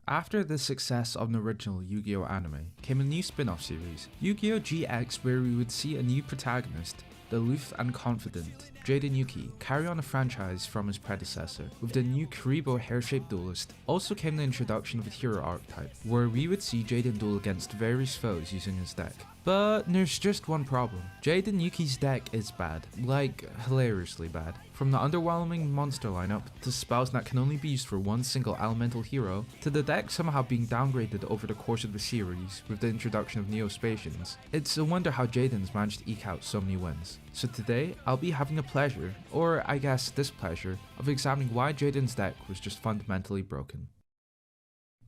After the success of the original Yu-Gi-Oh anime, came a new spin-off series, Yu-Gi-Oh! GX, where we would see a new protagonist, the aloof and confident Jaden Yuki, carry on a franchise from his predecessor. With the new Kuriboh hair-shaped duelist, also came the introduction of a hero archetype, where we would see Jaden duel against various foes using his deck. But there's just one problem. Jaden Yuki's deck is bad, like hilariously bad. From the underwhelming monster lineup, to spells that can only be used for one single elemental hero, to the deck somehow being downgraded over the course of the series with the introduction of Neo-Spacians, it's a wonder how Jaden's managed to eke out so many wins. So today, I'll be having the pleasure, or I guess displeasure, of examining why Jaden's deck was just fundamentally broken.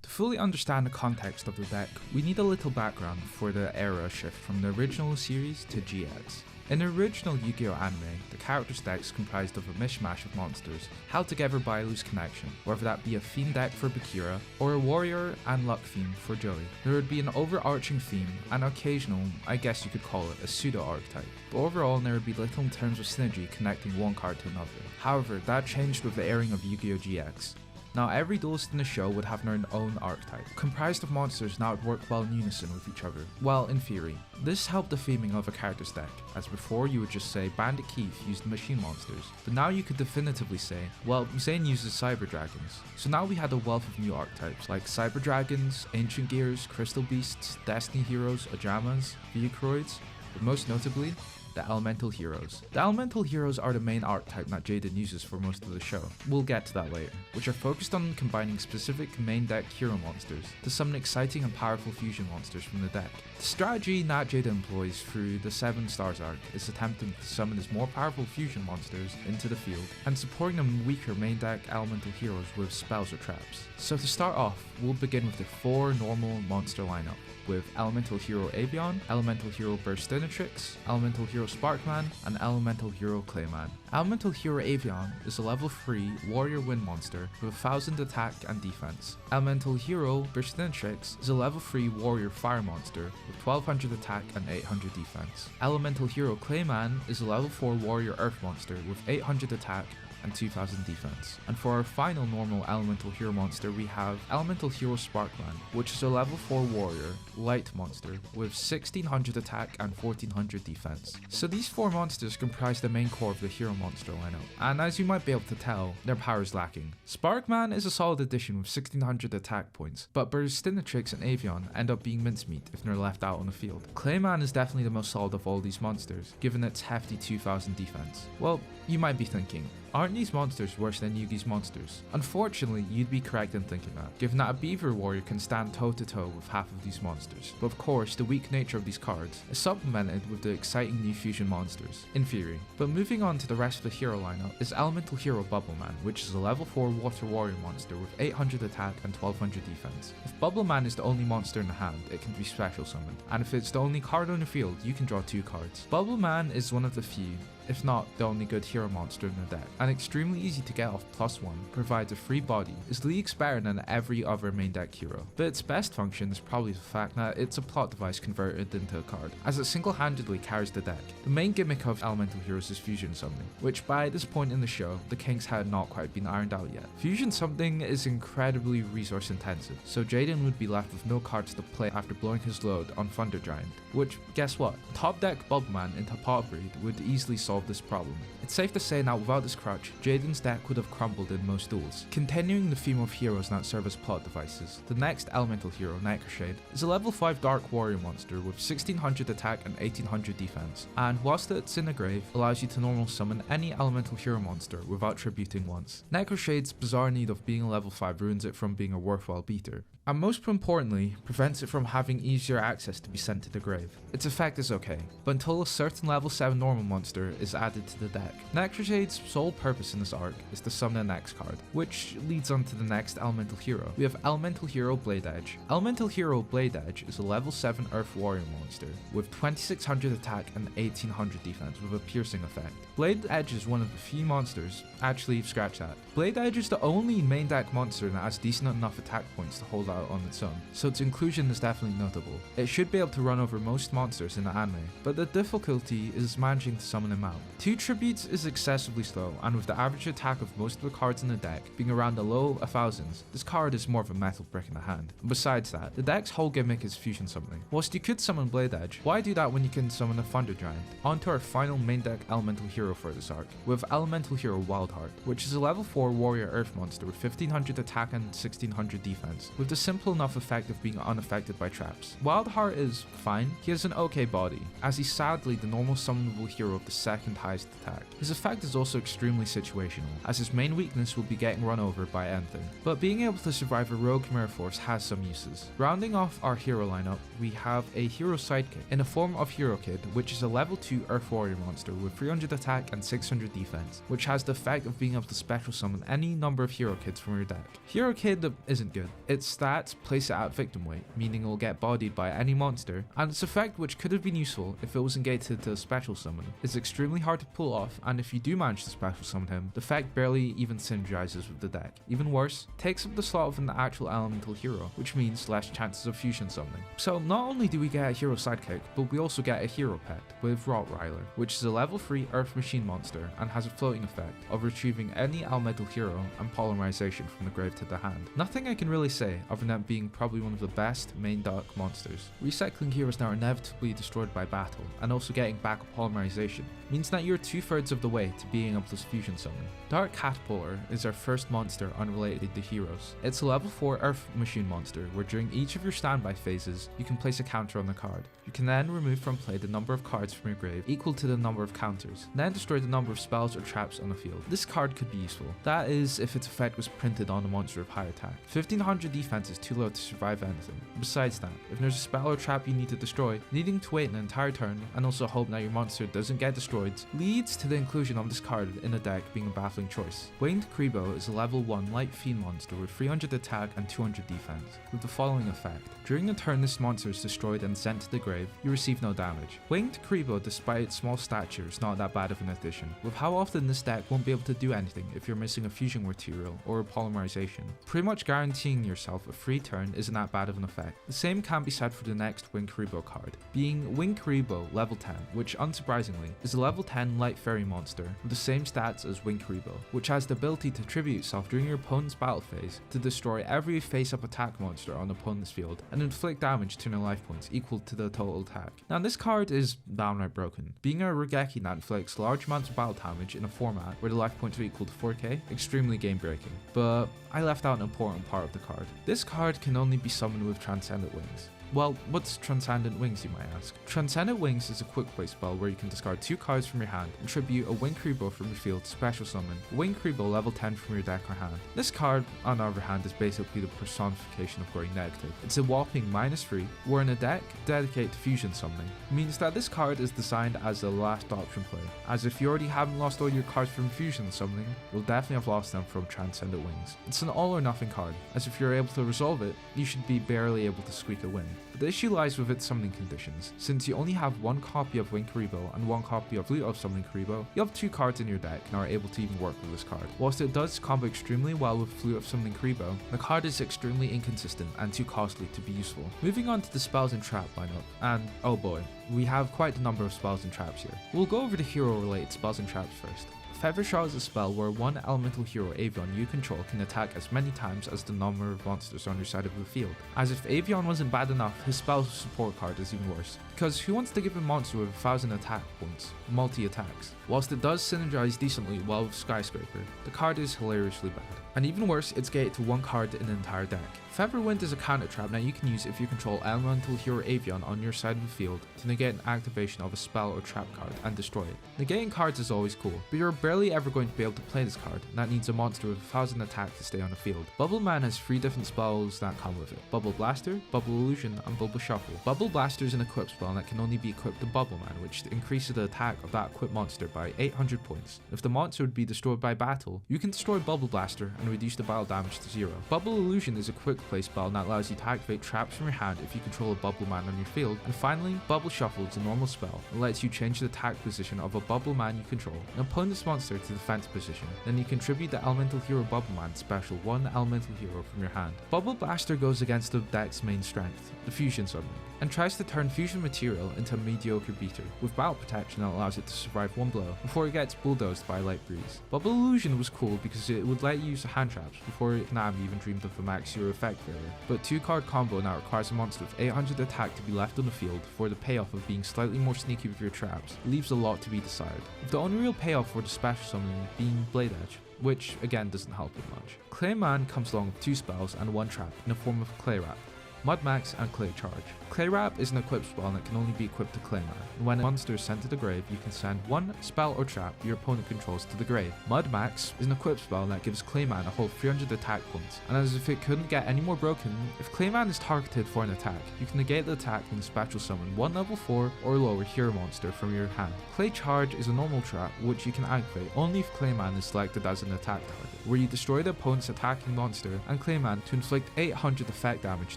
To fully understand the context of the deck, we need a little background for the era shift from the original series to GX. In the original Yu-Gi-Oh anime, the characters' decks comprised of a mishmash of monsters, held together by a loose connection, whether that be a Fiend deck for Bakura, or a Warrior and Luck theme for Joey. There would be an overarching theme, and occasional, I guess you could call it, a pseudo-archetype. But overall, there would be little in terms of synergy connecting one card to another. However, that changed with the airing of Yu-Gi-Oh GX. Now, every duelist in the show would have their own archetype, comprised of monsters that would work well in unison with each other. Well, in theory. This helped the theming of a character's deck, as before you would just say Bandit Keith used machine monsters, but now you could definitively say, well, Zane uses cyber dragons. So now we had a wealth of new archetypes, like cyber dragons, ancient gears, crystal beasts, destiny heroes, ajamas, Vehicroids, but most notably, the Elemental Heroes. The Elemental Heroes are the main archetype that Jaden uses for most of the show. We'll get to that later, which are focused on combining specific main deck hero monsters to summon exciting and powerful fusion monsters from the deck. The strategy that Jaden employs through the 7 Stars arc is attempting to summon his more powerful fusion monsters into the field and supporting the weaker main deck Elemental Heroes with spells or traps. So to start off, we'll begin with the 4 normal monster lineup, with Elemental Hero Avion, Elemental Hero Burstinatrix, Elemental Hero Sparkman, and Elemental Hero Clayman. Elemental Hero Avion is a level 3 warrior wind monster with 1000 attack and defense. Elemental Hero Burstinatrix is a level 3 warrior fire monster with 1200 attack and 800 defense. Elemental Hero Clayman is a level 4 warrior earth monster with 800 attack and 2000 defense. And for our final normal elemental hero monster, we have Elemental Hero Sparkman, which is a level 4 warrior light monster with 1600 attack and 1400 defense. So these 4 monsters comprise the main core of the hero monster lineup, and as you might be able to tell, their power is lacking. Sparkman is a solid addition with 1600 attack points, but Burstinatrix and Avion end up being mincemeat if they're left out on the field. Clayman is definitely the most solid of all these monsters, given its hefty 2000 defense. Well, you might be thinking, aren't these monsters worse than Yugi's monsters? Unfortunately, you'd be correct in thinking that, given that a Beaver Warrior can stand toe-to-toe with half of these monsters. But of course, the weak nature of these cards is supplemented with the exciting new fusion monsters, in theory. But moving on to the rest of the hero lineup is Elemental Hero Bubbleman, which is a level 4 water warrior monster with 800 attack and 1200 defense. If Bubbleman is the only monster in the hand, it can be special summoned, and if it's the only card on the field, you can draw 2 cards. Bubbleman is one of the few, if not the only good hero monster in the deck, and extremely easy to get off +1, provides a free body, is leagues better than every other main deck hero. But its best function is probably the fact that it's a plot device converted into a card, as it single-handedly carries the deck. The main gimmick of Elemental Heroes is fusion summoning, which by this point in the show, the kinks had not quite been ironed out yet. Fusion summoning is incredibly resource intensive, so Jaden would be left with no cards to play after blowing his load on Thunder Giant, which, guess what? Top deck Bubbleman into Pot Breed would easily solve this problem. It's safe to say that without this crutch, Jaden's deck would have crumbled in most duels. Continuing the theme of heroes that serve as plot devices, the next elemental hero, Necroshade, is a level 5 dark warrior monster with 1600 attack and 1800 defense, and whilst it's in the grave, allows you to normal summon any elemental hero monster without tributing once. Necroshade's bizarre need of being a level 5 ruins it from being a worthwhile beater, and most importantly, prevents it from having easier access to be sent to the grave. Its effect is okay, but until a certain level 7 normal monster is added to the deck. Necroshade's sole purpose in this arc is to summon the next card, which leads on to the next elemental hero. We have Elemental Hero Blade Edge. Elemental Hero Blade Edge is a level 7 Earth Warrior monster with 2600 attack and 1800 defense with a piercing effect. Blade Edge is one of the few monsters, actually scratch that. Blade Edge is the only main deck monster that has decent enough attack points to hold out on its own, so its inclusion is definitely notable. It should be able to run over most monsters in the anime, but the difficulty is managing to summon him out. amount. 2 tributes is excessively slow, and with the average attack of most of the cards in the deck being around the low 1000s, this card is more of a metal brick in the hand. And besides that, the deck's whole gimmick is fusion summoning. Whilst you could summon Blade Edge, why do that when you can summon a Thunder Giant? On to our final main deck elemental hero for this arc, with elemental hero Wildheart, which is a level 4 warrior earth monster with 1500 attack and 1600 defense, with the simple enough effect of being unaffected by traps. Wildheart is fine, he has an okay body, as he's sadly the normal summonable hero of the second highest attack. His effect is also extremely situational, as his main weakness will be getting run over by anything, but being able to survive a rogue Mirror Force has some uses. Rounding off our hero lineup, we have a hero sidekick in the form of Hero Kid, which is a level 2 earth warrior monster with 300 attack and 600 defense, which has the effect of being able to special summon any number of hero kids from your deck. Hero Kid isn't good. Its stats place it at victim weight, meaning it will get bodied by any monster, and its effect, which could have been useful if it wasn't gated to special summon, is extremely hard to pull off, and if you do manage to special summon him, the effect barely even synergizes with the deck. Even worse, takes up the slot of an actual elemental hero, which means less chances of fusion summoning. So not only do we get a hero sidekick, but we also get a hero pet with Rottweiler, which is a level 3 earth machine monster and has a floating effect of retrieving any elemental hero and polymerization from the grave to the hand. Nothing I can really say other than being probably one of the best main dark monsters. Recycling heroes now inevitably destroyed by battle, and also getting back a polymerization means that you're 2/3 of the way to being able to fusion summon. Dark Catapulter is our first monster unrelated to heroes. It's a level 4 earth machine monster where during each of your standby phases you can place a counter on the card. You can then remove from play the number of cards from your grave equal to the number of counters, then destroy the number of spells or traps on the field. This card could be useful, that is if its effect was printed on a monster of high attack. 1500 defense is too low to survive anything. Besides that, if there's a spell or trap you need to destroy, needing to wait an entire turn and also hope that your monster doesn't get destroyed leads to the inclusion of this card in a deck being a baffling choice. Winged Kuriboh is a level 1 light fiend monster with 300 attack and 200 defense, with the following effect. During the turn this monster is destroyed and sent to the grave, you receive no damage. Winged Kuriboh, despite its small stature, is not that bad of an addition, with how often this deck won't be able to do anything if you're missing a fusion material or a polymerization. Pretty much guaranteeing yourself a free turn isn't that bad of an effect. The same can be said for the next Winged Kuriboh card, being Winged Kuriboh level 10, which unsurprisingly is a level 10 light fairy monster with the same stats as Winged Kuriboh, which has the ability to tribute itself during your opponent's battle phase to destroy every face-up attack monster on the opponent's field and inflict damage to their life points equal to the total attack. Now this card is downright broken. Being a Regeki that inflicts large amounts of battle damage in a format where the life points are equal to 4k, extremely game breaking. But I left out an important part of the card. This card can only be summoned with Transcendent Wings. Well, what's Transcendent Wings, you might ask? Transcendent Wings is a quick play spell where you can discard 2 cards from your hand and tribute a Winged Kuriboh from your field to special summon Winged Kuriboh level 10 from your deck or hand. This card, on the other hand, is basically the personification of going negative. It's a whopping -3, where in a deck dedicated to fusion summoning, means that this card is designed as a last option play, as if you already haven't lost all your cards from fusion summoning, you'll definitely have lost them from Transcendent Wings. It's an all or nothing card, as if you're able to resolve it, you should be barely able to squeak a win. But the issue lies with its summoning conditions. Since you only have 1 copy of Winged Kuriboh and 1 copy of Flute of Summoning Kuriboh, you have 2 cards in your deck and are able to even work with this card. Whilst it does combo extremely well with Flute of Summoning Kuriboh, the card is extremely inconsistent and too costly to be useful. Moving on to the spells and trap lineup, and oh boy, we have quite a number of spells and traps here. We'll go over the hero related spells and traps first. Feather Shot is a spell where one elemental hero Avion you control can attack as many times as the number of monsters on your side of the field. As if Avion wasn't bad enough, his spell support card is even worse, because who wants to give a monster with 1000 attack points, multi-attacks? Whilst it does synergize decently well with Skyscraper, the card is hilariously bad. And even worse, it's gated to 1 card in the entire deck. Featherwind is a counter trap that you can use if you control elemental hero Avion on your side of the field to negate an activation of a spell or trap card and destroy it. Negating cards is always cool, but you're barely ever going to be able to play this card, and that needs a monster with 1000 attack to stay on the field. Bubble Man has 3 different spells that come with it: Bubble Blaster, Bubble Illusion, and Bubble Shuffle. Bubble Blaster is an equip spell that can only be equipped to Bubble Man, which increases the attack of that equipped monster by 800 points. If the monster would be destroyed by battle, you can destroy Bubble Blaster and reduce the battle damage to 0. Bubble Illusion is a quick play spell that allows you to activate traps from your hand if you control a Bubble Man on your field. And finally, Bubble Shuffle is a normal spell that lets you change the attack position of a Bubble Man you control, an opponent's monster to defense position. Then you contribute the elemental hero Bubble Man special 1 elemental hero from your hand. Bubble Blaster goes against the deck's main strength, the fusion summoning. and tries to turn fusion material into a mediocre beater, with battle protection that allows it to survive one blow before it gets bulldozed by a light breeze. Bubble Illusion was cool because it would let you use hand traps before Konami even dreamed of a max zero effect failure, but 2-card combo now requires a monster with 800 attack to be left on the field for the payoff of being slightly more sneaky with your traps. It leaves a lot to be desired, with the only real payoff for the special summon being Blade Edge, which again doesn't help it much. Clayman comes along with 2 spells and 1 trap in the form of Clay Wrap, Mud Max and Clay Charge. Clay Wrap is an equip spell that can only be equipped to Clayman, and when a monster is sent to the grave, you can send 1 spell or trap your opponent controls to the grave. Mud Max is an equip spell that gives Clayman a whole 300 attack points, and as if it couldn't get any more broken, if Clayman is targeted for an attack, you can negate the attack and special summon 1 level 4 or lower hero monster from your hand. Clay Charge is a normal trap which you can activate only if Clayman is selected as an attack target, where you destroy the opponent's attacking monster and Clayman to inflict 800 effect damage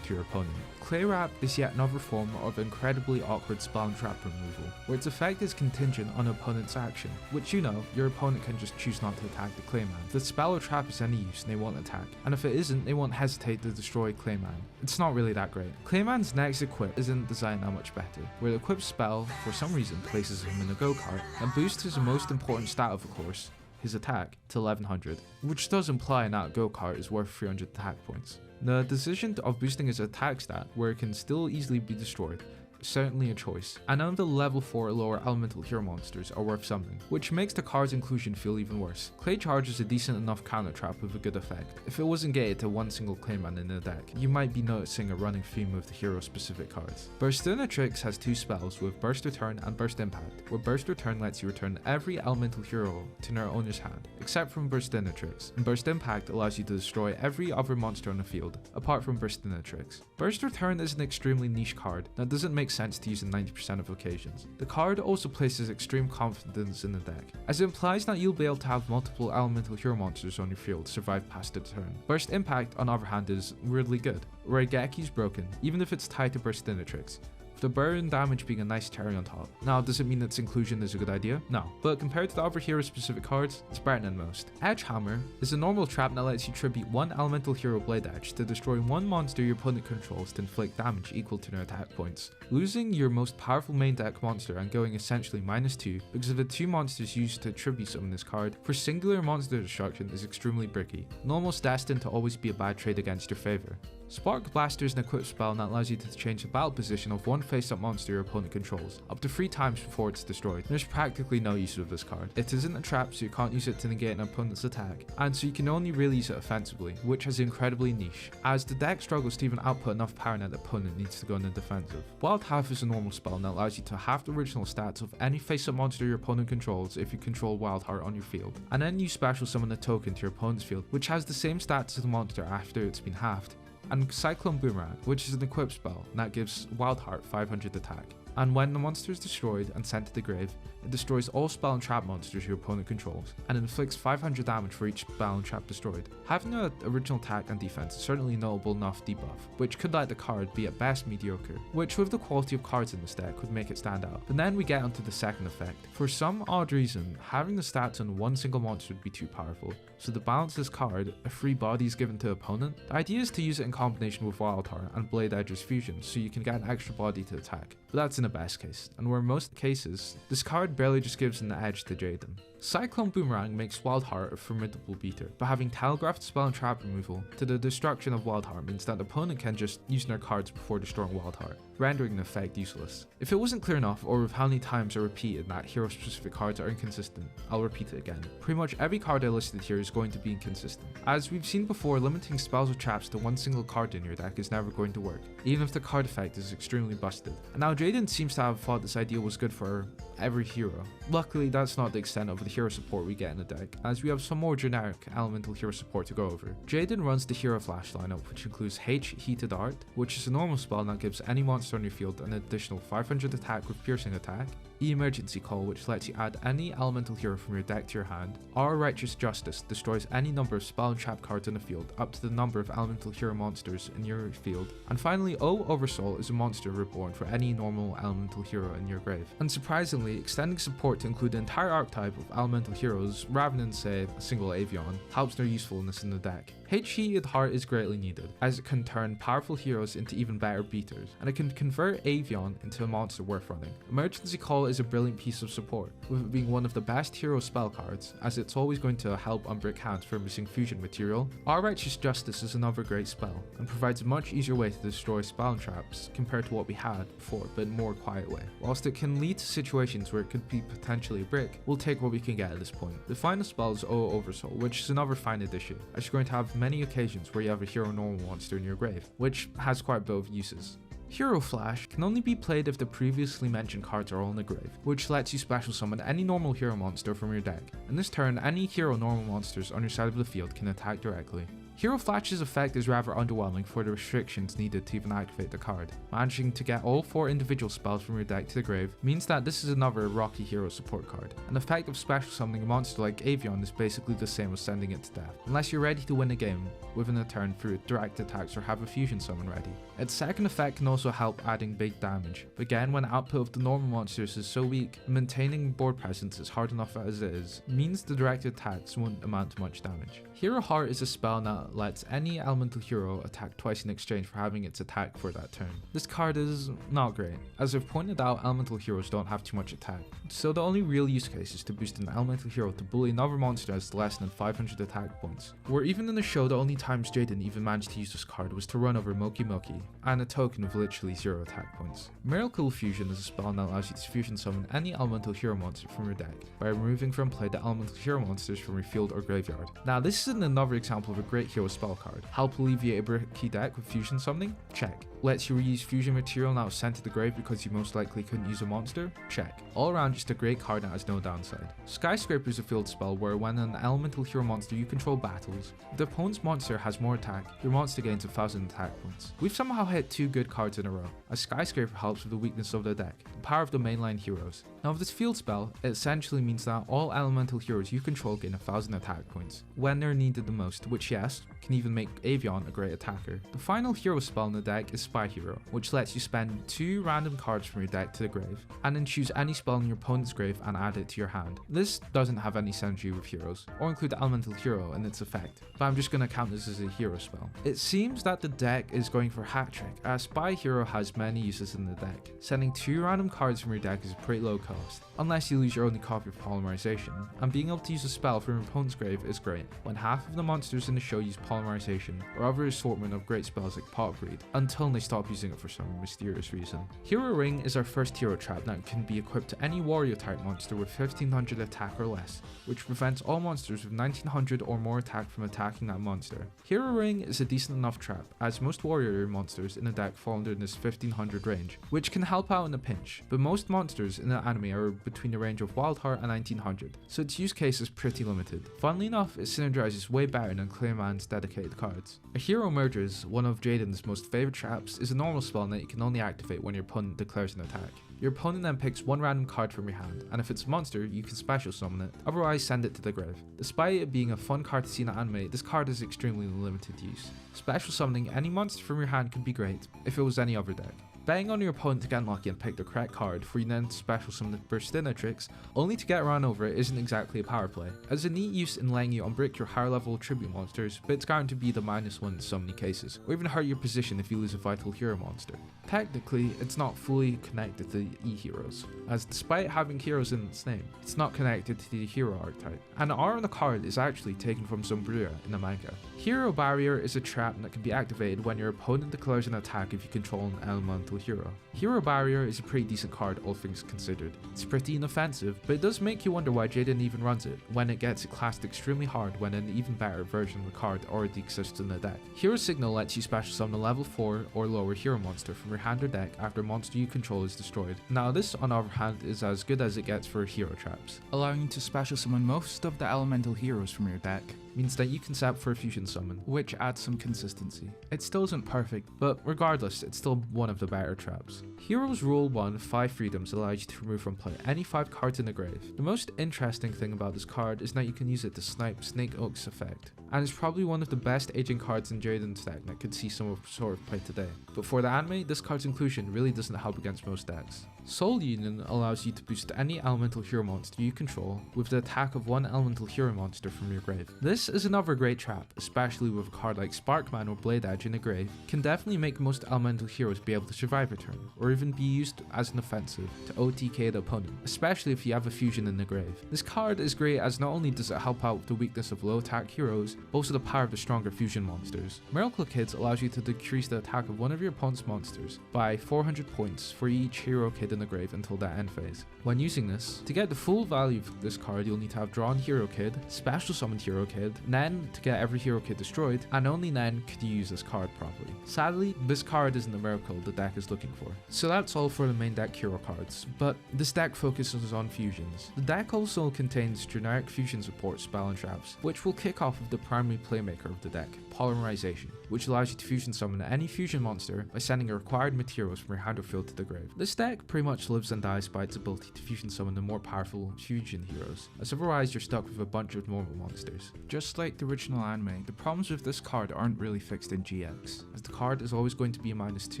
to your opponent. Clay Wrap is yet another form of incredibly awkward spell and trap removal, where its effect is contingent on an opponent's action, which your opponent can just choose not to attack the Clayman. If the spell or trap is any use, they won't attack, and if it isn't, they won't hesitate to destroy Clayman. It's not really that great. Clayman's next equip isn't designed that much better, where the equip spell, for some reason, places him in a go-kart, and boosts his most important stat of course, his attack, to 1100, which does imply that go-kart is worth 300 attack points. The decision of boosting his attack stat, where it can still easily be destroyed, is certainly a choice, and none of the level 4 or lower elemental hero monsters are worth summoning, which makes the card's inclusion feel even worse. Clay Charge is a decent enough counter trap with a good effect. If it wasn't gated to 1 single Clayman in the deck, you might be noticing a running theme with the hero specific cards. Burstinatrix has 2 spells with Burst Return and Burst Impact, where Burst Return lets you return every elemental hero to their owner's hand, except from Burstinatrix, and Burst Impact allows you to destroy every other monster on the field, apart from Burstinatrix. Burst Return is an extremely niche card that doesn't make sense to use in 90% of occasions. The card also places extreme confidence in the deck, as it implies that you'll be able to have multiple elemental hero monsters on your field survive past the turn. Burst Impact, on the other hand, is weirdly good, where Geki's broken, even if it's tied to Burstinatrix, the burn damage being a nice cherry on top. Now, does it mean its inclusion is a good idea? No, but compared to the other hero specific cards, it's better than most. Edge Hammer is a normal trap that lets you tribute 1 elemental hero Blade Edge to destroy 1 monster your opponent controls to inflict damage equal to their attack points. Losing your most powerful main deck monster and going essentially -2 because of the 2 monsters used to tribute summon this card for singular monster destruction is extremely bricky, and almost destined to always be a bad trade against your favor. Spark Blaster is an equipped spell that allows you to change the battle position of 1 face-up monster your opponent controls, up to 3 times before it's destroyed. There's practically no use of this card. It isn't a trap, so you can't use it to negate an opponent's attack, and so you can only really use it offensively, which is incredibly niche, as the deck struggles to even output enough power that the opponent needs to go in the defensive. Wild Half is a normal spell that allows you to halve the original stats of any face-up monster your opponent controls if you control Wild Heart on your field, and then you special summon a token to your opponent's field, which has the same stats as the monster after it's been halved. And Cyclone Boomerang, which is an equipped spell that gives Wild Heart 500 attack. And when the monster is destroyed and sent to the grave, it destroys all spell and trap monsters your opponent controls, and inflicts 500 damage for each spell and trap destroyed. Having an original attack and defense is certainly notable enough debuff, which could let the card be at best mediocre, which with the quality of cards in this deck would make it stand out. But then we get onto the second effect. For some odd reason, having the stats on 1 single monster would be too powerful, so to balance this card, a free body is given to the opponent. The idea is to use it in combination with Wild Heart and Blade Edge's fusion, so you can get an extra body to attack, but that's in the best case, and where in most cases, this card barely just gives an edge to Jaden. Cyclone Boomerang makes Wild Heart a formidable beater, but having telegraphed spell and trap removal to the destruction of Wild Heart means that the opponent can just use their cards before destroying Wild Heart, rendering the effect useless. If it wasn't clear enough, or with how many times I repeated that hero specific cards are inconsistent, I'll repeat it again. Pretty much every card I listed here is going to be inconsistent. As we've seen before, limiting spells or traps to 1 single card in your deck is never going to work, even if the card effect is extremely busted. And now Jaden seems to have thought this idea was good for every hero. Luckily, that's not the extent of the hero support we get in the deck, as we have some more generic elemental hero support to go over. Jaden runs the Hero Flash lineup, which includes H Heated Art, which is a normal spell that gives any monster on your field an additional 500 attack with piercing attack, Emergency Call, which lets you add any elemental hero from your deck to your hand. R Righteous Justice destroys any number of spell and trap cards in the field up to the number of elemental hero monsters in your field. And finally, O Oversoul is a monster reborn for any normal elemental hero in your grave. Unsurprisingly, extending support to include the entire archetype of elemental heroes rather than, say, a single Avion helps their usefulness in the deck. H-Heated Heart is greatly needed, as it can turn powerful heroes into even better beaters, and it can convert Avion into a monster worth running. Emergency Call is a brilliant piece of support, with it being one of the best hero spell cards, as it's always going to help unbrick hands for missing fusion material. Our Righteous Justice is another great spell, and provides a much easier way to destroy spell and traps compared to what we had before, but in a more quiet way. Whilst it can lead to situations where it could be potentially a brick, we'll take what we can get at this point. The final spell is O Oversoul, which is another fine addition, as you're going to have many occasions where you have a hero normal monster in your grave, which has quite a bit of uses. Hero Flash can only be played if the previously mentioned cards are all in the grave, which lets you special summon any normal hero monster from your deck. In this turn, any hero normal monsters on your side of the field can attack directly. Hero Flash's effect is rather underwhelming for the restrictions needed to even activate the card. Managing to get all 4 individual spells from your deck to the grave means that this is another rocky hero support card. An effect of special summoning a monster like Avion is basically the same as sending it to death, unless you're ready to win a game within a turn through direct attacks or have a fusion summon ready. Its second effect can also help adding big damage, but again, when output of the normal monsters is so weak, maintaining board presence is hard enough as it is, means the direct attacks won't amount to much damage. Hero Heart is a spell that lets any elemental hero attack twice in exchange for having its attack for that turn. This card is not great. As I've pointed out, elemental heroes don't have too much attack, so the only real use case is to boost an elemental hero to bully another monster as less than 500 attack points. Where even in the show, the only times Jaden even managed to use this card was to run over Moki Moki, and a token of literally 0 attack points. Miracle Fusion is a spell that allows you to fusion summon any elemental hero monster from your deck by removing from play the elemental hero monsters from your field or graveyard. Now this is another example of a great hero spell card. Help alleviate a bricky deck with fusion summoning? Check. Lets you reuse fusion material now sent to the grave because you most likely couldn't use a monster? Check. All around just a great card that has no downside. Skyscraper is a field spell where when an elemental hero monster you control battles, if the opponent's monster has more attack, your monster gains 1000 attack points. We've somehow hit 2 good cards in a row, as Skyscraper helps with the weakness of the deck, the power of the mainline heroes. Now with this field spell, it essentially means that all elemental heroes you control gain 1000 attack points, when they're needed the most, which yes, can even make Avion a great attacker. The final hero spell in the deck is Spy Hero, which lets you spend 2 random cards from your deck to the grave, and then choose any spell in your opponent's grave and add it to your hand. This doesn't have any synergy with heroes, or include the elemental hero in its effect, but I'm just going to count this as a hero spell. It seems that the deck is going for hat trick, as Spy Hero has many uses in the deck. Sending 2 random cards from your deck is a pretty low cost, unless you lose your only copy of Polymerization, and being able to use a spell from your opponent's grave is great, when half of the monsters in the show use Polymerization, or other assortment of great spells like Pot Breed, until they stop using it for some mysterious reason. Hero Ring is our first hero trap that can be equipped to any warrior type monster with 1500 attack or less, which prevents all monsters with 1900 or more attack from attacking that monster. Hero Ring is a decent enough trap, as most warrior monsters in the deck fall under this 1500 range, which can help out in a pinch, but most monsters in the anime are between the range of Wild Heart and 1900, so its use case is pretty limited. Funnily enough, it synergizes way better than Clayman's dedicated cards. A Hero Merges, one of Jaden's most favorite traps, is a normal spell that you can only activate when your opponent declares an attack. Your opponent then picks 1 random card from your hand, and if it's a monster, you can special summon it, otherwise send it to the grave. Despite it being a fun card to see in the anime, this card is extremely limited use. Special summoning any monster from your hand could be great, if it was any other deck. Betting on your opponent to get unlucky and pick the correct card for you then to special summon the Burstinatrix, only to get run over, isn't exactly a power play. As a neat use in letting you unbrick your higher level tribute monsters, but it's guaranteed to be the -1 in so many cases, or even hurt your position if you lose a vital hero monster. Technically, it's not fully connected to the E-heroes, as despite having heroes in its name, it's not connected to the hero archetype, and the R on the card is actually taken from Sombria in the manga. Hero Barrier is a trap that can be activated when your opponent declares an attack if you control an elemental hero. Hero Barrier is a pretty decent card, all things considered. It's pretty inoffensive, but it does make you wonder why Jaden even runs it, when it gets classed extremely hard when an even better version of the card already exists in the deck. Hero Signal lets you special summon a level 4 or lower hero monster from your hand or deck after a monster you control is destroyed. Now this, on the other hand, is as good as it gets for hero traps, allowing you to special summon most of the elemental heroes from your deck. means that you can set up for a fusion summon, which adds some consistency. It still isn't perfect, but regardless, it's still one of the better traps. Heroes Rule 1 5 Freedoms allows you to remove from play any 5 cards in the grave. The most interesting thing about this card is that you can use it to snipe Snake Oak's effect, and it's probably one of the best aging cards in Jaden's deck that could see some sort of play today. But for the anime, this card's inclusion really doesn't help against most decks. Soul Union allows you to boost any elemental hero monster you control with the attack of one elemental hero monster from your grave. This is another great trap, especially with a card like Sparkman or Blade Edge in the grave, can definitely make most elemental heroes be able to survive a turn, or even be used as an offensive to OTK the opponent, especially if you have a fusion in the grave. This card is great as not only does it help out with the weakness of low attack heroes, but also the power of the stronger fusion monsters. Miracle Kids allows you to decrease the attack of one of your opponent's monsters by 400 points for each hero kid in the grave until that end phase. When using this, to get the full value of this card, you'll need to have drawn hero kid, special summoned hero kid, then to get every hero kid destroyed, and only then could you use this card properly. Sadly, this card isn't the miracle the deck is looking for. So that's all for the main deck hero cards, but this deck focuses on fusions. The deck also contains generic fusion support spell and traps, which will kick off with the primary playmaker of the deck, Polymerization, which allows you to fusion summon any fusion monster by sending the required materials from your hand or field to the grave. This deck pretty much lives and dies by its ability to fusion summon the more powerful fusion heroes, as otherwise you're stuck with a bunch of normal monsters. Just like the original anime, the problems with this card aren't really fixed in GX, as the card is always going to be a -2,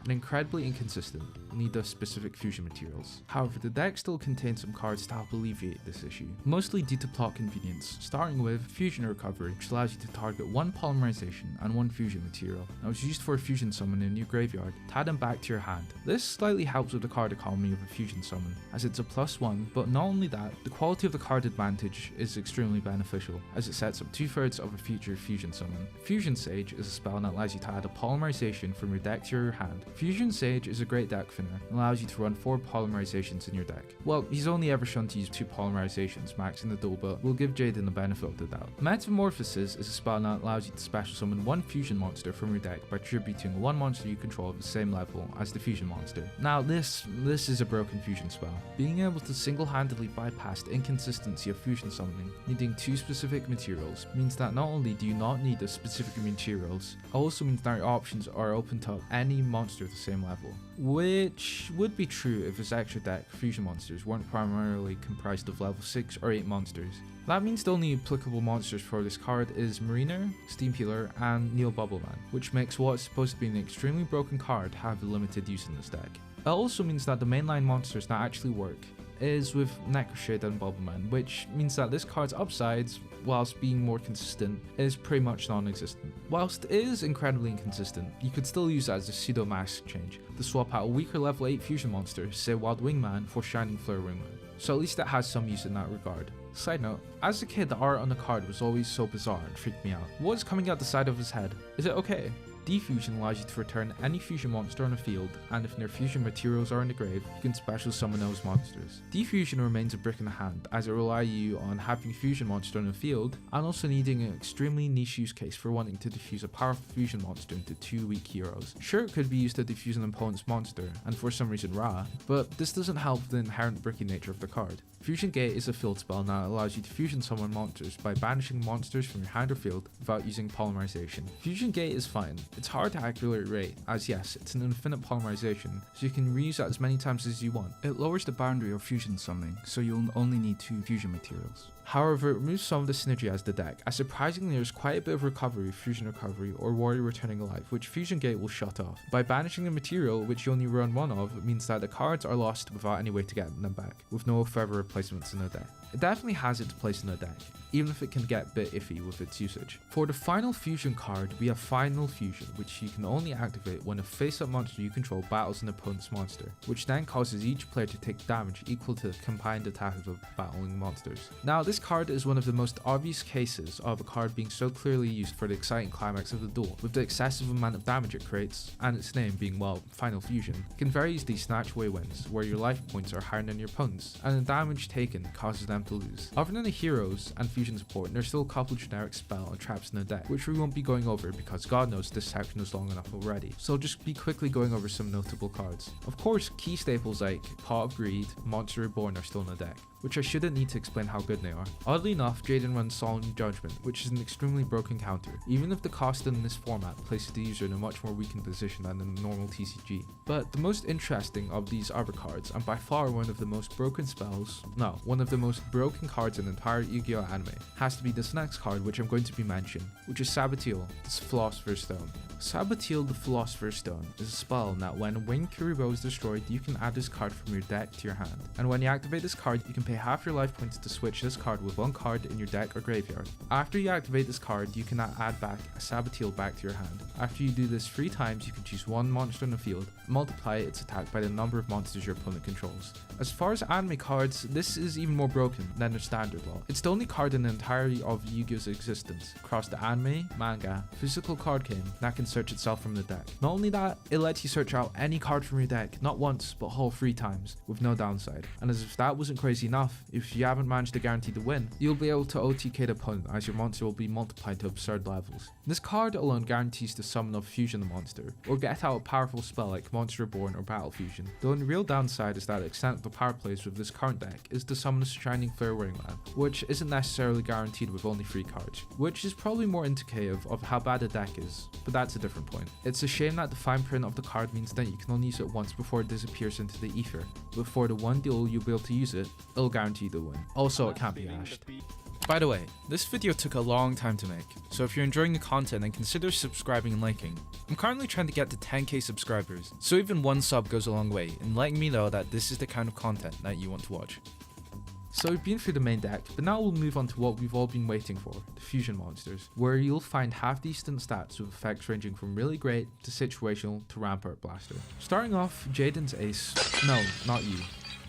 and incredibly inconsistent. You'll need those specific fusion materials. However, the deck still contains some cards to help alleviate this issue, mostly due to plot convenience, starting with Fusion Recovery, which allows you to target one Polymerization and one fusion material that was used for a fusion summon in your graveyard, tie them back to your hand. This slightly helps with the card economy of a fusion summon, as it's a +1, but not only that, the quality of the card advantage is extremely beneficial, as it sets up 2/3 of a future fusion summon. Fusion Sage is a spell that allows you to add a Polymerization from your deck to your hand. Fusion Sage is a great deck finner, and allows you to run 4 Polymerizations in your deck. Well, he's only ever shown to use 2 Polymerizations max in the duel, but we'll give Jaden the benefit of the doubt. Metamorphosis is a spell that allows you to special summon one fusion monster from your deck by tributing one monster you control of the same level as the fusion monster. Now this is a broken fusion spell. Being able to single-handedly bypass the inconsistency of fusion summoning, needing 2 specific materials, means that not only do you not need the specific materials, it also means that your options are open to any monster of the same level. Which would be true if this extra deck, fusion monsters, weren't primarily comprised of level 6 or 8 monsters. That means the only applicable monsters for this card is Mariner, Steam Healer, and Neo Bubbleman, which makes what is supposed to be an extremely broken card have limited use in this deck. It also means that the mainline monsters that actually work is with Necroshade and Bubbleman, which means that this card's upsides, whilst being more consistent, is pretty much non-existent. Whilst it is incredibly inconsistent, you could still use it as a pseudo max change to swap out a weaker level 8 fusion monster, say Wild Wingman, for Shining Flare Wingman. So at least it has some use in that regard. Side note, as a kid the art on the card was always so bizarre and freaked me out. What is coming out the side of his head? Is it okay? Defusion allows you to return any fusion monster on the field, and if their fusion materials are in the grave, you can special summon those monsters. Defusion remains a brick in the hand, as it relies you on having a fusion monster on the field, and also needing an extremely niche use case for wanting to defuse a powerful fusion monster into 2 weak heroes. Sure, it could be used to defuse an opponent's monster, and for some reason Ra, but this doesn't help the inherent bricky nature of the card. Fusion Gate is a field spell that allows you to fusion summon monsters by banishing monsters from your hand or field without using Polymerization. Fusion Gate is fine. It's hard to accurately rate, as yes, it's an infinite Polymerization, so you can reuse that as many times as you want. It lowers the boundary of fusion summoning, so you'll only need 2 fusion materials. However, it removes some of the synergy as the deck, as surprisingly there's quite a bit of recovery, fusion recovery, or warrior returning alive, which Fusion Gate will shut off. By banishing a material which you only run 1 of, it means that the cards are lost without any way to get them back, with no further replacements in the deck. It definitely has its place in the deck, even if it can get a bit iffy with its usage. For the final fusion card, we have Final Fusion, which you can only activate when a face-up monster you control battles an opponent's monster, which then causes each player to take damage equal to the combined attack of the battling monsters. Now, this card is one of the most obvious cases of a card being so clearly used for the exciting climax of the duel, with the excessive amount of damage it creates, and its name being, well, Final Fusion. It can very easily snatch away wins, where your life points are higher than your opponent's, and the damage taken causes them to lose. Other than the heroes and fusion support, there's still a couple generic spell and traps in the deck, which we won't be going over because god knows this section is long enough already, so I'll just be quickly going over some notable cards. Of course, key staples like Pot of Greed, Monster Reborn are still in the deck. which I shouldn't need to explain how good they are. Oddly enough, Jaden runs Solemn Judgment, which is an extremely broken counter, even if the cost in this format places the user in a much more weakened position than in a normal TCG. But the most interesting of these other cards, and by far one of the most broken cards in the entire Yu-Gi-Oh anime, has to be this next card which I'm going to be mentioning, which is Saboteur, the Philosopher's Stone. Saboteur the Philosopher's Stone is a spell that when Kuriboh is destroyed, you can add this card from your deck to your hand. And when you activate this card, you can pay half your life points to switch this card with one card in your deck or graveyard. After you activate this card, you can add back a Saboteur back to your hand. After you do this 3 times, you can choose one monster in the field and multiply its attack by the number of monsters your opponent controls. As far as anime cards, this is even more broken than the standard lot. It's the only card in the entirety of Yu-Gi-Oh's existence, across the anime, manga, physical card game, that can search itself from the deck. Not only that, it lets you search out any card from your deck, not once, but whole 3 times, with no downside. And as if that wasn't crazy enough, if you haven't managed to guarantee the win, you'll be able to OTK the opponent as your monster will be multiplied to absurd levels. This card alone guarantees to summon or fusion the monster, or get out a powerful spell like Monster Reborn or Battle Fusion. The only real downside is that the extent of the power plays with this current deck is to summon a Shining Flare Wingman, which isn't necessarily guaranteed with only 3 cards, which is probably more indicative of how bad the deck is, but that's a different point. It's a shame that the fine print of the card means that you can only use it once before it disappears into the ether, but for the one deal you'll be able to use it, it'll guarantee the win. Also, it can't be ashed. By the way, this video took a long time to make, so if you're enjoying the content then consider subscribing and liking. I'm currently trying to get to 10k subscribers, so even one sub goes a long way in letting me know that this is the kind of content that you want to watch. So we've been through the main deck, but now we'll move on to what we've all been waiting for, the Fusion Monsters, where you'll find half-decent stats with effects ranging from really great to situational to Rampart Blaster. Starting off, Jaden's ace, no, not you.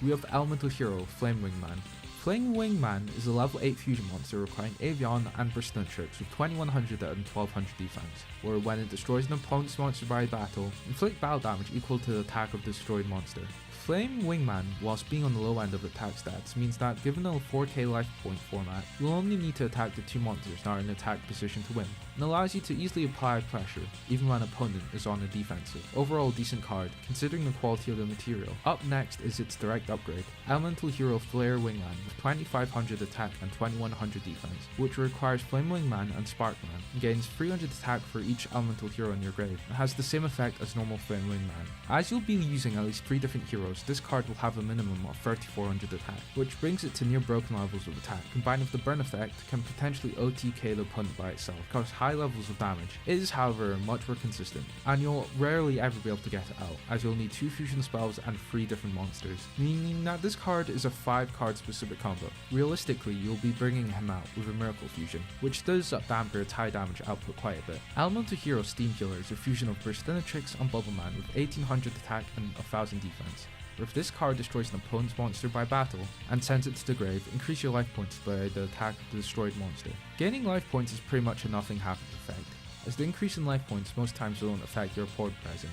We have Elemental Hero, Flame Wingman. Flame Wingman is a level 8 fusion monster requiring Avion and Burstinatrix with 2100 and 1200 defense, where when it destroys an opponent's monster by battle, inflict battle damage equal to the attack of the destroyed monster. Flame Wingman, whilst being on the low end of attack stats, means that given a 4k life point format, you'll only need to attack the 2 monsters that are in attack position to win, and allows you to easily apply pressure, even when an opponent is on the defensive. Overall, a decent card, considering the quality of the material. Up next is its direct upgrade, Elemental Hero Flare Wingman with 2500 attack and 2100 defense, which requires Flame Wingman and Sparkman, and gains 300 attack for each Elemental Hero in your grave, and has the same effect as normal Flame Wingman. As you'll be using at least 3 different heroes, this card will have a minimum of 3400 attack, which brings it to near broken levels of attack. Combined with the burn effect, can potentially OTK the opponent by itself, cause high levels of damage. It is however much more consistent, and you'll rarely ever be able to get it out, as you'll need 2 fusion spells and 3 different monsters, meaning that this card is a 5 card specific combo. Realistically, you'll be bringing him out with a Miracle Fusion, which does damper its high damage output quite a bit. Elemental Hero Steam Healer is a fusion of Burstinatrix and Bubbleman with 1800 attack and 1000 defense. If this card destroys an opponent's monster by battle and sends it to the grave, increase your life points by the attack of the destroyed monster. Gaining life points is pretty much a nothing happens effect, as the increase in life points most times won't affect your opponent present,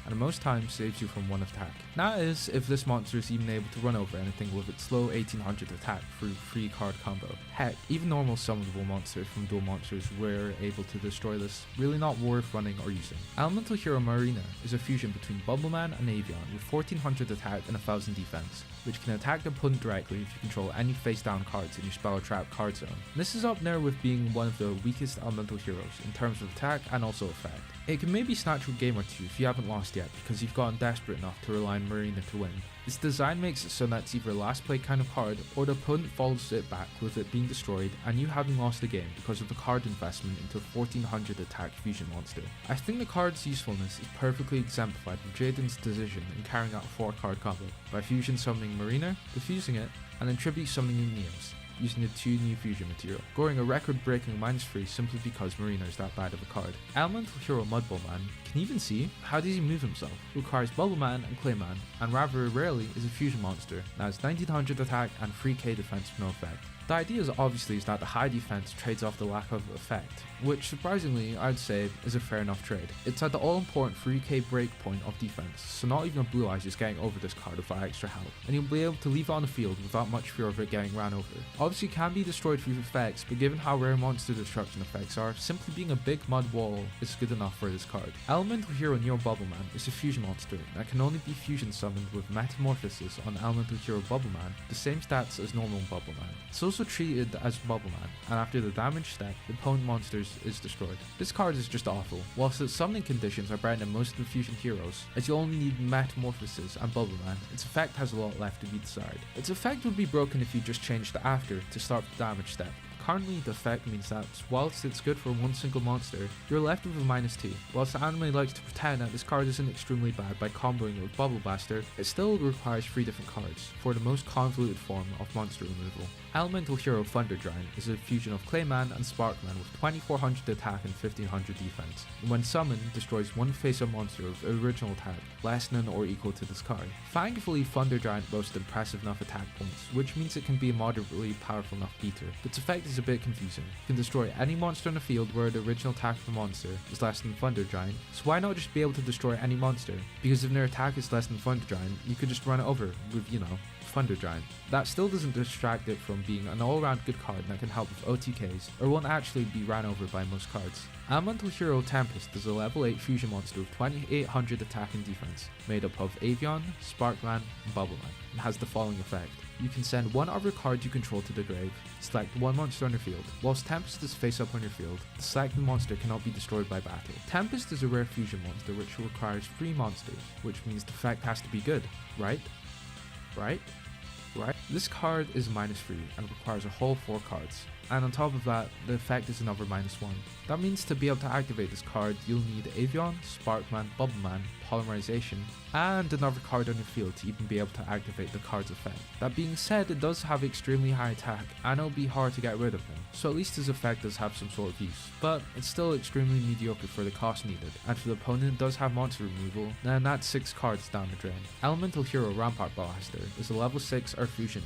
and most times saves you from 1 attack. That is, if this monster is even able to run over anything with its low 1800 attack through 3 card combo. Heck, even normal summonable monsters from dual monsters were able to destroy this, really not worth running or using. Elemental Hero Marina is a fusion between Bubbleman and Avion with 1400 attack and 1000 defense, which can attack the opponent directly if you control any face down cards in your spell or trap card zone. This is up there with being one of the weakest elemental heroes in terms of attack and also effect. It can maybe snatch a game or 2 if you haven't lost yet because you've gotten desperate enough to rely on Marina to win. Its design makes it so that it's either a last play kind of card, or the opponent follows it back with it being destroyed and you having lost the game because of the card investment into a 1400 attack fusion monster. I think the card's usefulness is perfectly exemplified with Jaden's decision in carrying out a 4 card combo, by fusion summoning Marina, defusing it, and then tribute summoning Neos, using the 2 new fusion material, scoring a record-breaking -3 simply because Marina is that bad of a card. Elemental Hero Mudballman, can you even see? How does he move himself? Requires Bubbleman and Clayman, and rather rarely is a fusion monster that has 1900 attack and 3k defense with no effect. The idea is that the high defense trades off the lack of effect, which surprisingly I'd say is a fair enough trade. It's at the all important 3k breakpoint of defense, so not even a Blue Eyes is getting over this card without extra help, and you'll be able to leave it on the field without much fear of it getting ran over. Obviously it can be destroyed through effects, but given how rare monster destruction effects are, simply being a big mud wall is good enough for this card. Elemental Hero Neo Bubbleman is a fusion monster that can only be fusion summoned with Metamorphosis on Elemental Hero Bubbleman, the same stats as normal Bubbleman. It's also treated as Bubbleman, and after the damage step, the opponent monsters is destroyed. This card is just awful. Whilst its summoning conditions are better than most of the fusion heroes, as you only need Metamorphosis and Bubbleman, its effect has a lot left to be desired. Its effect would be broken if you just changed the after to start the damage step. Currently, the effect means that whilst it's good for one single monster, you're left with a -2. Whilst the anime likes to pretend that this card isn't extremely bad by comboing it with Bubble Blaster, it still requires 3 different cards for the most convoluted form of monster removal. Elemental Hero Thunder Giant is a fusion of Clayman and Sparkman with 2400 attack and 1500 defense, and when summoned, destroys one face-up monster with original attack, less than or equal to this card. Thankfully, Thunder Giant boasts impressive enough attack points, which means it can be a moderately powerful enough beater. Its effect is a bit confusing. You can destroy any monster in the field where the original attack of the monster is less than Thunder Giant, so why not just be able to destroy any monster? Because if their attack is less than Thunder Giant, you could just run it over with, Thunder Giant. That still doesn't distract it from being an all-around good card that can help with OTKs, or won't actually be ran over by most cards. Elemental Hero Tempest is a level 8 fusion monster with 2800 attack and defense, made up of Avion, Sparkman, and Bubbleman, and has the following effect. You can send one other card you control to the grave, select one monster on your field. Whilst Tempest is face up on your field, the selected monster cannot be destroyed by battle. Tempest is a rare fusion monster which requires 3 monsters, which means the effect has to be good, right? This card is -3 and requires a whole 4 cards. And on top of that, the effect is another -1. That means to be able to activate this card, you'll need Avion, Sparkman, Bubbleman, Polymerization, and another card on your field to even be able to activate the card's effect. That being said, it does have extremely high attack, and it'll be hard to get rid of him, so at least his effect does have some sort of use. But it's still extremely mediocre for the cost needed, and for the opponent it does have monster removal, then that's 6 cards down the drain. Elemental Hero Rampart Blaster is a level 6 Earth Fusion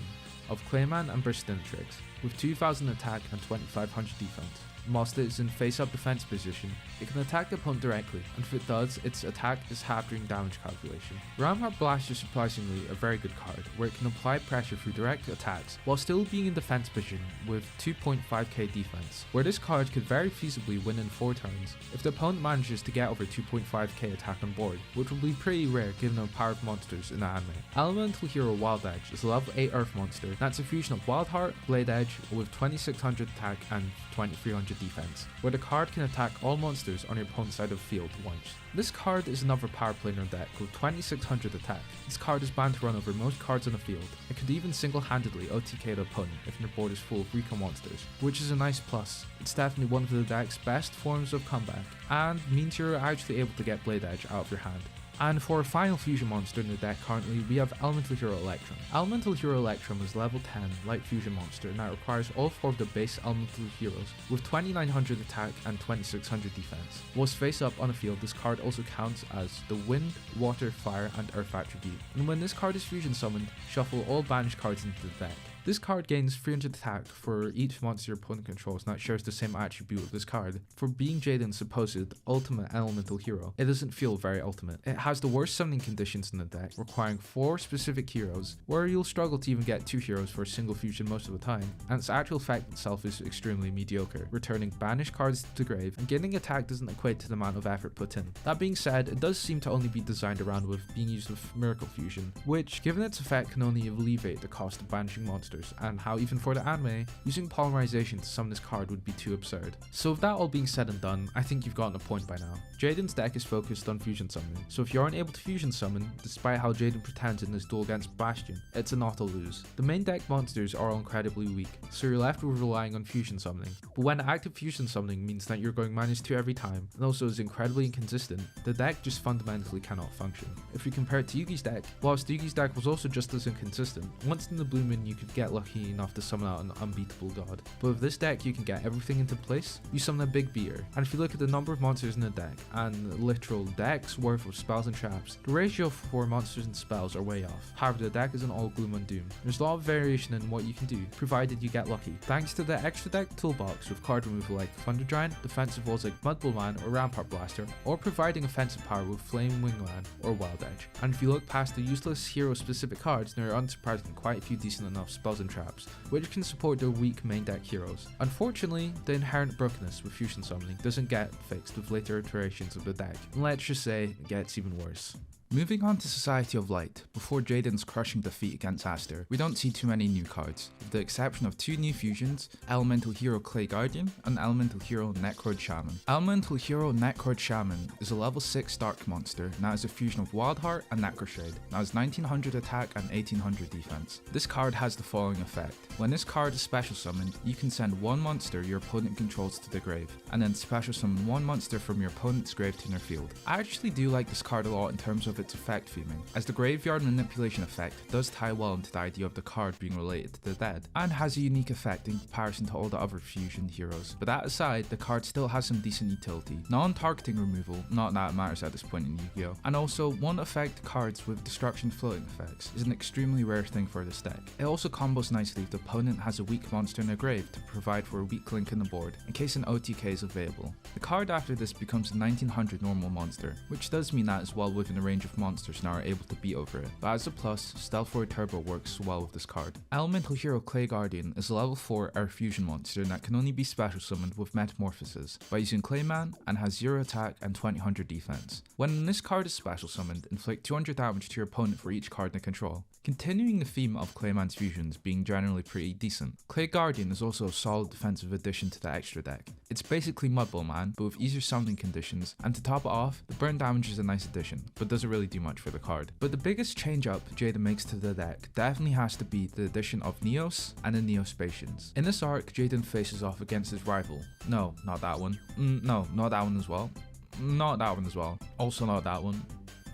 of Clayman and Burstinatrix, with 2000 attack and 2500 defense. Whilst it is in face-up defense position, it can attack the opponent directly, and if it does, its attack is halved during damage calculation. Rampart Blast is surprisingly a very good card, where it can apply pressure through direct attacks while still being in defense position with 2.5k defense, where this card could very feasibly win in 4 turns if the opponent manages to get over 2.5k attack on board, which will be pretty rare given the power of monsters in the anime. Elemental Hero Wild Edge is a level 8 Earth monster that's a fusion of Wild Heart, Blade Edge with 2600 attack and 2300 defense, where the card can attack all monsters on your opponent's side of the field once. This card is another power planar deck with 2600 attack. This card is bound to run over most cards on the field, and could even single-handedly OTK the opponent if your board is full of recon monsters, which is a nice plus. It's definitely one of the deck's best forms of comeback, and means you're actually able to get Blade Edge out of your hand. And for a final fusion monster in the deck currently, we have Elemental Hero Electrum. Elemental Hero Electrum is level 10 light fusion monster, and that requires all 4 of the base elemental heroes with 2900 attack and 2600 defense. Whilst face up on the field, this card also counts as the wind, water, fire and earth attribute, and when this card is fusion summoned, shuffle all banished cards into the deck. This card gains 300 attack for each monster your opponent controls, and that shares the same attribute with this card. For being Jaden's supposed ultimate elemental hero, it doesn't feel very ultimate. It has the worst summoning conditions in the deck, requiring 4 specific heroes, where you'll struggle to even get 2 heroes for a single fusion most of the time, and its actual effect itself is extremely mediocre, returning banished cards to the grave, and gaining attack doesn't equate to the amount of effort put in. That being said, it does seem to only be designed around with being used with Miracle Fusion, which, given its effect, can only alleviate the cost of banishing monsters, and how even for the anime, using Polymerization to summon this card would be too absurd. So with that all being said and done, I think you've gotten a point by now. Jaden's deck is focused on fusion summoning, so if you aren't able to fusion summon, despite how Jaden pretends in his duel against Bastion, it's an auto lose. The main deck monsters are all incredibly weak, so you're left with relying on fusion summoning. But when active fusion summoning means that you're going -2 every time, and also is incredibly inconsistent, the deck just fundamentally cannot function. If we compare it to Yuki's deck, whilst Yuki's deck was also just as inconsistent, once in the blue moon you could get lucky enough to summon out an unbeatable god. But with this deck you can get everything into place, you summon a big beater, and if you look at the number of monsters in the deck and literal decks worth of spells and traps, the ratio for monsters and spells are way off. However, the deck isn't all gloom and doom. There's a lot of variation in what you can do, provided you get lucky, thanks to the extra deck toolbox with card removal like Thunder Giant, defensive walls like Mud Bowman or Rampart Blaster, or providing offensive power with Flame Wingman or Wild Edge. And if you look past the useless hero specific cards, there are unsurprisingly quite a few decent enough spells and traps, which can support their weak main deck heroes. Unfortunately, the inherent brokenness with fusion summoning doesn't get fixed with later iterations of the deck, and let's just say it gets even worse. Moving on to Society of Light, before Jaden's crushing defeat against Aster, we don't see too many new cards, with the exception of 2 new fusions, Elemental Hero Clay Guardian and Elemental Hero Necroid Shaman. Elemental Hero Necroid Shaman is a level 6 Dark monster, and that is a fusion of Wildheart and Necroshade, and has 1900 attack and 1800 defense. This card has the following effect. When this card is special summoned, you can send 1 monster your opponent controls to the grave, and then special summon 1 monster from your opponent's grave to their field. I actually do like this card a lot in terms of its effect theming, as the graveyard manipulation effect does tie well into the idea of the card being related to the dead, and has a unique effect in comparison to all the other fusion heroes. But that aside, the card still has some decent utility. Non-targeting removal, not that it matters at this point in Yu-Gi-Oh! And also, one effect cards with destruction floating effects is an extremely rare thing for this deck. It also combos nicely if the opponent has a weak monster in their grave to provide for a weak link in the board, in case an OTK is available. The card after this becomes a 1900 normal monster, which does mean that is well within the range of monsters now are able to beat over it, but as a plus, Stealth Void Turbo works well with this card. Elemental Hero Clay Guardian is a level 4 Earth Fusion monster that can only be special summoned with Metamorphosis by using Clayman, and has 0 attack and 2000 defense. When this card is special summoned, inflict 200 damage to your opponent for each card they control. Continuing the theme of Clayman's fusions being generally pretty decent, Clay Guardian is also a solid defensive addition to the extra deck. It's basically Mud Bowman, but with easier summoning conditions, and to top it off, the burn damage is a nice addition, but doesn't really do much for the card. But the biggest change up Jaden makes to the deck definitely has to be the addition of Neos and the Neo-Spacians. In this arc, Jaden faces off against his rival. No, not that one. No, not that one as well. Not that one as well. Also not that one.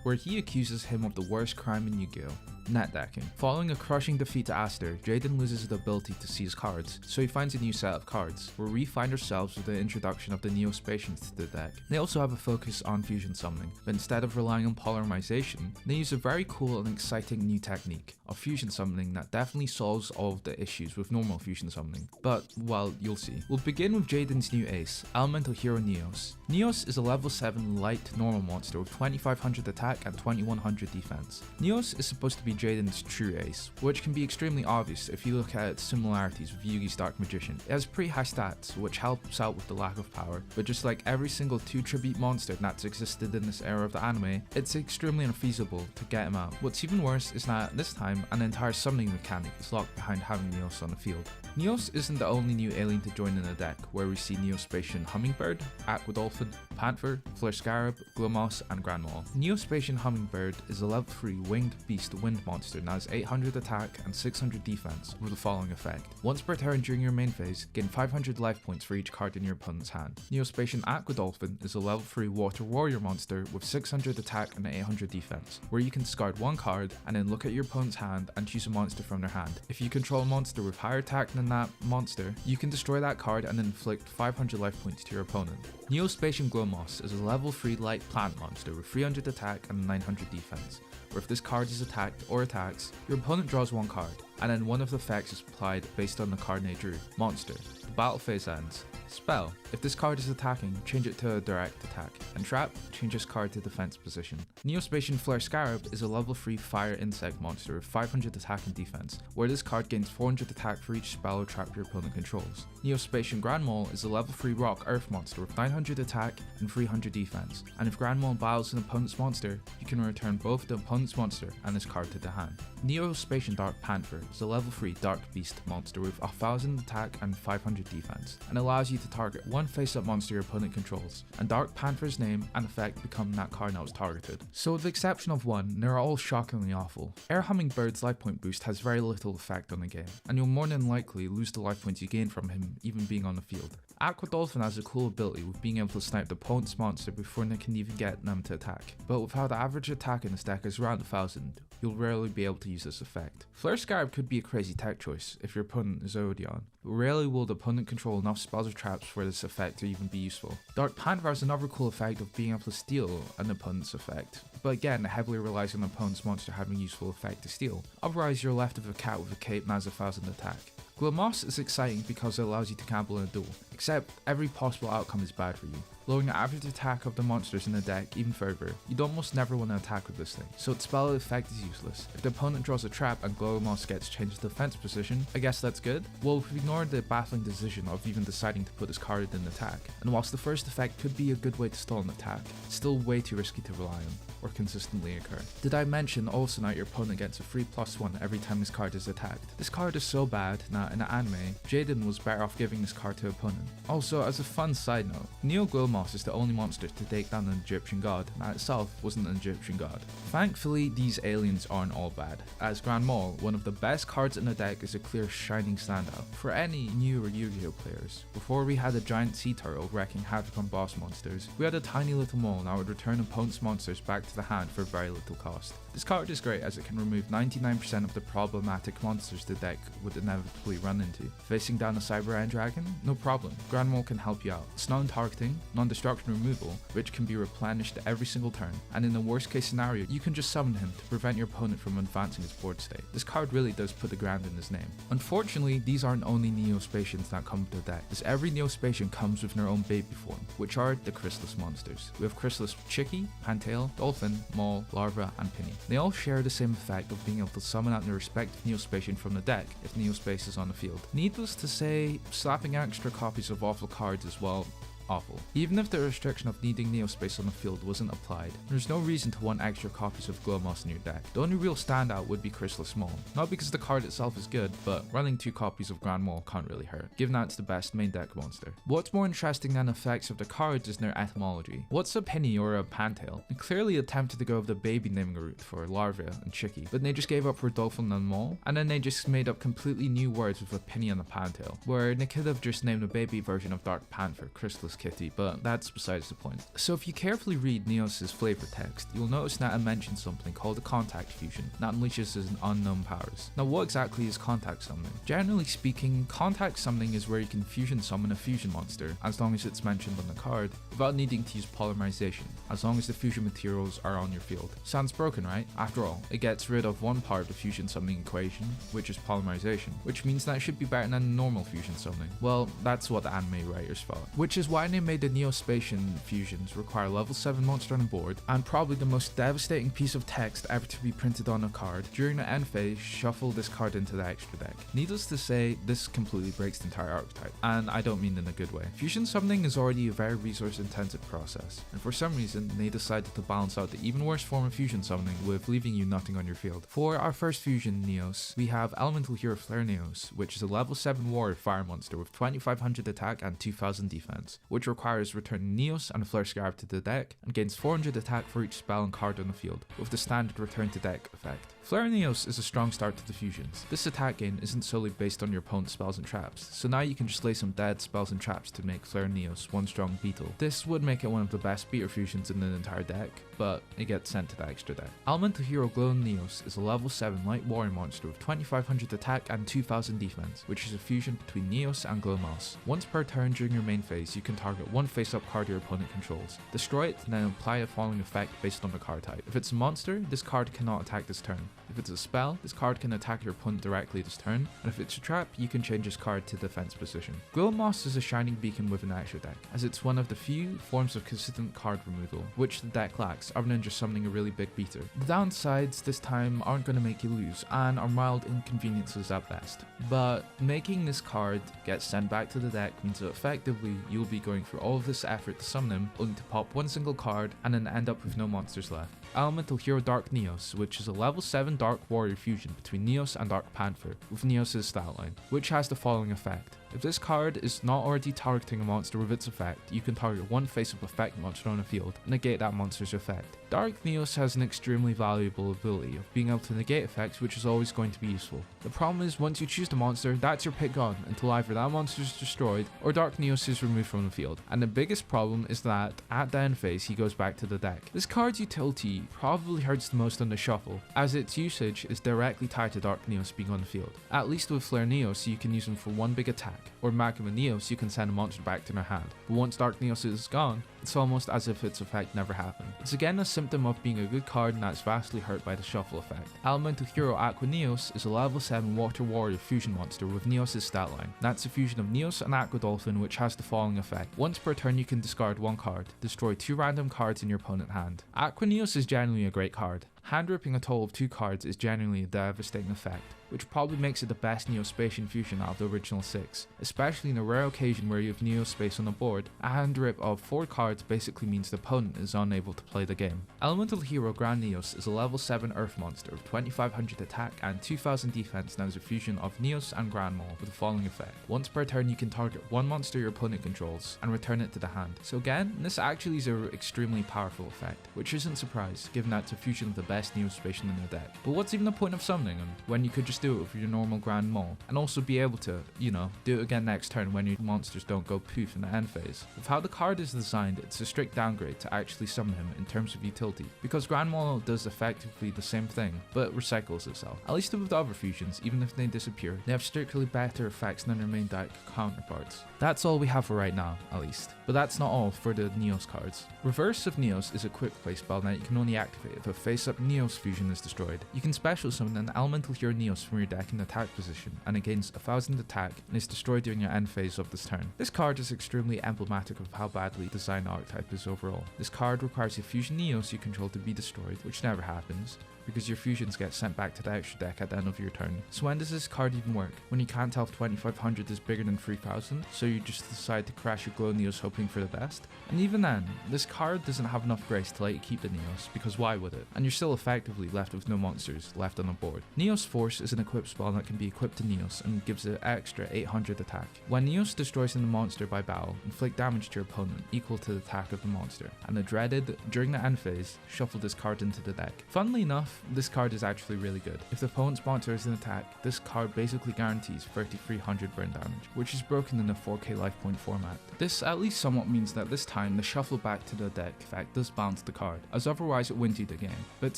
Where he accuses him of the worst crime in Yu-Gi-Oh! Net decking. Following a crushing defeat to Aster, Jaden loses the ability to seize cards, so he finds a new set of cards, where we find ourselves with the introduction of the Neo-Spacians to the deck. They also have a focus on fusion summoning, but instead of relying on polymerization, they use a very cool and exciting new technique of fusion summoning that definitely solves all of the issues with normal fusion summoning. But, well, you'll see. We'll begin with Jaden's new ace, Elemental Hero Neos. Neos is a level 7 light normal monster with 2500 attack and 2100 defense. Neos is supposed to be Jaden's true ace, which can be extremely obvious if you look at its similarities with Yugi's Dark Magician. It has pretty high stats, which helps out with the lack of power, but just like every single 2 tribute monster that's existed in this era of the anime, it's extremely unfeasible to get him out. What's even worse is that this time, an entire summoning mechanic is locked behind having Neos on the field. Neos isn't the only new alien to join in the deck, where we see Neo-Spacian Hummingbird, Aquadolphin, Panther, Flare Scarab, Glomoss, and Granmall. Neo-Spacian Hummingbird is a level 3 winged beast wind monster that has 800 attack and 600 defense with the following effect. Once per turn during your main phase, gain 500 life points for each card in your opponent's hand. Neo-Spacian Aquadolphin is a level 3 water warrior monster with 600 attack and 800 defense, where you can discard 1 card and then look at your opponent's hand and choose a monster from their hand. If you control a monster with higher attack than that monster, you can destroy that card and then inflict 500 life points to your opponent. Neo-Spacian Glomoss is a level 3 light plant monster with 300 attack and 900 defense, where if this card is attacked or attacks, your opponent draws 1 card, and then one of the effects is applied based on the card they drew. Monster. The battle phase ends. Spell. If this card is attacking, change it to a direct attack. And trap, change this card to defense position. Neo-Spacian Flare Scarab is a level 3 fire insect monster with 500 attack and defense, where this card gains 400 attack for each spell or trap your opponent controls. Neo-Spacian Granmall is a level 3 rock earth monster with 900 attack and 300 defense, and if Granmall battles an opponent's monster, you can return both the opponent's monster and this card to the hand. Neo-Spacian Dark Panther is a level 3 dark beast monster with 1000 attack and 500 defense, and allows you to target 1 face-up monster your opponent controls, and Dark Panther's name and effect become that card that was targeted. So with the exception of 1, they're all shockingly awful. Air Hummingbird's life point boost has very little effect on the game, and you'll more than likely lose the life points you gain from him even being on the field. Aquadolphin has a cool ability with being able to snipe the opponent's monster before they can even get them to attack, but with how the average attack in this deck is rather around 1000, you'll rarely be able to use this effect. Flare Scarab could be a crazy tech choice if your opponent is Odeon, but rarely will the opponent control enough spells or traps for this effect to even be useful. Dark Panther has another cool effect of being able to steal an opponent's effect, but again it heavily relies on the opponent's monster having a useful effect to steal, otherwise you're left with a cat with a cape and has 1000 attack. Glow Moss is exciting because it allows you to gamble in a duel, except every possible outcome is bad for you, lowering the average attack of the monsters in the deck even further. You'd almost never want to attack with this thing, so its spell effect is useless. If the opponent draws a trap and Glow Moss gets changed to defense position, I guess that's good. Well, we've ignored the baffling decision of even deciding to put this card in attack, and whilst the first effect could be a good way to stall an attack, it's still way too risky to rely on, or consistently occur. Did I mention also that your opponent gets a free +1 every time this card is attacked? This card is so bad that in the anime, Jaden was better off giving this card to opponent. Also, as a fun side note, Neo Glow Moss is the only monster to take down an Egyptian god, and that itself wasn't an Egyptian god. Thankfully, these aliens aren't all bad, as Grand Maul, one of the best cards in the deck, is a clear shining standout. For any newer Yu-Gi-Oh players, before we had a giant sea turtle wreaking havoc on boss monsters, we had a tiny little mole that would return opponent's monsters back to the hand for very little cost. This card is great as it can remove 99% of the problematic monsters the deck would inevitably run into. Facing down a Cyber End Dragon? No problem, Grand Maul can help you out. It's non-targeting, non-destruction removal, which can be replenished every single turn, and in the worst case scenario, you can just summon him to prevent your opponent from advancing his board state. This card really does put the ground in his name. Unfortunately, these aren't only Neo-Spacians that come with the deck, as every Neo-Spacian comes with their own baby form, which are the Chrysalis Monsters. We have Chrysalis Chicky, Pantail, Dolphin, Maul, Larva, and Penny. They all share the same effect of being able to summon out their respective Neo-Spacian from the deck if Neo-Space is on the field. Needless to say, slapping extra copies of awful cards is, well, awful. Even if the restriction of needing Neo-Space on the field wasn't applied, there's no reason to want extra copies of Glow Moss in your deck. The only real standout would be Chrysalis Maul, not because the card itself is good, but running 2 copies of Grand Maul can't really hurt, given that it's the best main deck monster. What's more interesting than the effects of the cards is their etymology. What's a Penny or a Pantail? They clearly attempted to go with the baby naming route for Larva and Chicky, but they just gave up for Dolphin and Maul, and then they just made up completely new words with a Penny and a Pantail, where they could have just named a baby version of Dark Panther, Chrysalis Kitty, but that's besides the point. So if you carefully read Neos' flavor text, you'll notice that it mentions something called a contact fusion that unleashes his unknown powers. Now what exactly is contact summoning? Generally speaking, contact summoning is where you can fusion summon a fusion monster, as long as it's mentioned on the card, without needing to use polymerization, as long as the fusion materials are on your field. Sounds broken, right? After all, it gets rid of one part of the fusion summoning equation, which is polymerization, which means that it should be better than normal fusion summoning. Well, that's what the anime writers thought, which is why they made the Neo-Spacian fusions require level 7 monster on the board, and probably the most devastating piece of text ever to be printed on a card. During the end phase, shuffle this card into the extra deck. Needless to say, this completely breaks the entire archetype, and I don't mean in a good way. Fusion summoning is already a very resource intensive process, and for some reason, they decided to balance out the even worse form of fusion summoning with leaving you nothing on your field. For our first fusion Neos, we have Elemental Hero Flare Neos, which is a level 7 warrior fire monster with 2500 attack and 2000 defense, which requires returning Neos and a Flare Scarab to the deck, and gains 400 attack for each spell and card on the field, with the standard return to deck effect. Flare Neos is a strong start to the fusions. This attack gain isn't solely based on your opponent's spells and traps, so now you can just lay some dead spells and traps to make Flare Neos one strong beetle. This would make it one of the best beater fusions in the entire deck, but it gets sent to the extra deck. Elemental Hero Glow Neos is a level 7 light warrior monster with 2500 attack and 2000 defense, which is a fusion between Neos and Glow Moss. Once per turn during your main phase, you can target one face-up card your opponent controls, destroy it, and then apply the following effect based on the card type. If it's a monster, this card cannot attack this turn. If it's a spell, this card can attack your opponent directly this turn, and if it's a trap, you can change this card to defense position. Glow Moss is a shining beacon with an extra deck, as it's one of the few forms of consistent card removal, which the deck lacks, other than just summoning a really big beater. The downsides this time aren't going to make you lose, and are mild inconveniences at best. But making this card get sent back to the deck means that effectively you'll be going through all of this effort to summon him, only to pop one single card, and then end up with no monsters left. Elemental Hero Dark Neos, which is a level 7 Dark Warrior fusion between Neos and Dark Panther, with Neos' style line, which has the following effect. If this card is not already targeting a monster with its effect, you can target one face-up effect monster on a field and negate that monster's effect. Dark Neos has an extremely valuable ability of being able to negate effects, which is always going to be useful. The problem is once you choose the monster, that's your pick gone until either that monster is destroyed or Dark Neos is removed from the field. And the biggest problem is that at the end phase he goes back to the deck. This card's utility probably hurts the most on the shuffle, as its usage is directly tied to Dark Neos being on the field. At least with Flare Neos you can use them for one big attack, or Magma Neos you can send a monster back to their hand. But once Dark Neos is gone, it's almost as if its effect never happened. It's again a symptom of being a good card and that's vastly hurt by the shuffle effect. Elemental Hero Aqua Neos is a level 7 Water Warrior fusion monster with Neos' stat line. That's a fusion of Neos and Aqua Dolphin, which has the following effect. Once per turn you can discard one card, destroy 2 random cards in your opponent's hand. Aqua Neos is genuinely a great card. Hand ripping a total of 2 cards is genuinely a devastating effect, which probably makes it the best Neo-Spacian fusion out of the original 6, especially in a rare occasion where you have Neo-Space on the board. A hand rip of 4 cards basically means the opponent is unable to play the game. Elemental Hero Grand Neos is a level 7 Earth monster with 2500 attack and 2000 defense and is a fusion of Neos and Grand Maul with the following effect. Once per turn you can target one monster your opponent controls and return it to the hand. So again, this actually is an extremely powerful effect, which isn't a surprise given that it's a fusion of the best Neo-Spacian in the deck. But what's even the point of summoning him when you could just do it with your normal Grand Maul and also be able to, do it again next turn when your monsters don't go poof in the end phase? With how the card is designed, it's a strict downgrade to actually summon him in terms of utility, because Grand Maul does effectively the same thing but recycles itself. At least with the other fusions, even if they disappear, they have strictly better effects than their main deck counterparts. That's all we have for right now, at least. But that's not all for the Neos cards. Reverse of Neos is a quick play spell that you can only activate if a face-up Neos fusion is destroyed. You can special summon an Elemental Hero Neos from your deck in attack position and it gains 1000 attack and is destroyed during your end phase of this turn. This card is extremely emblematic of how badly designed the archetype is overall. This card requires a fusion Neos you control to be destroyed, which never happens, because your fusions get sent back to the extra deck at the end of your turn. So when does this card even work? When you can't tell if 2500 is bigger than 3000, so you just decide to crash your Glow Neos hoping for the best? And even then, this card doesn't have enough grace to let you keep the Neos, because why would it? And you're still effectively left with no monsters left on the board. Neos Force is an equipped spell that can be equipped to Neos and gives it extra 800 attack. When Neos destroys the monster by battle, inflict damage to your opponent equal to the attack of the monster. And the dreaded, during the end phase, shuffle this card into the deck. Funnily enough, this card is actually really good. If the opponent's monster is in attack, this card basically guarantees 3300 burn damage, which is broken in a 4k life point format. This at least somewhat means that this time the shuffle back to the deck effect does balance the card, as otherwise it wins you the game, but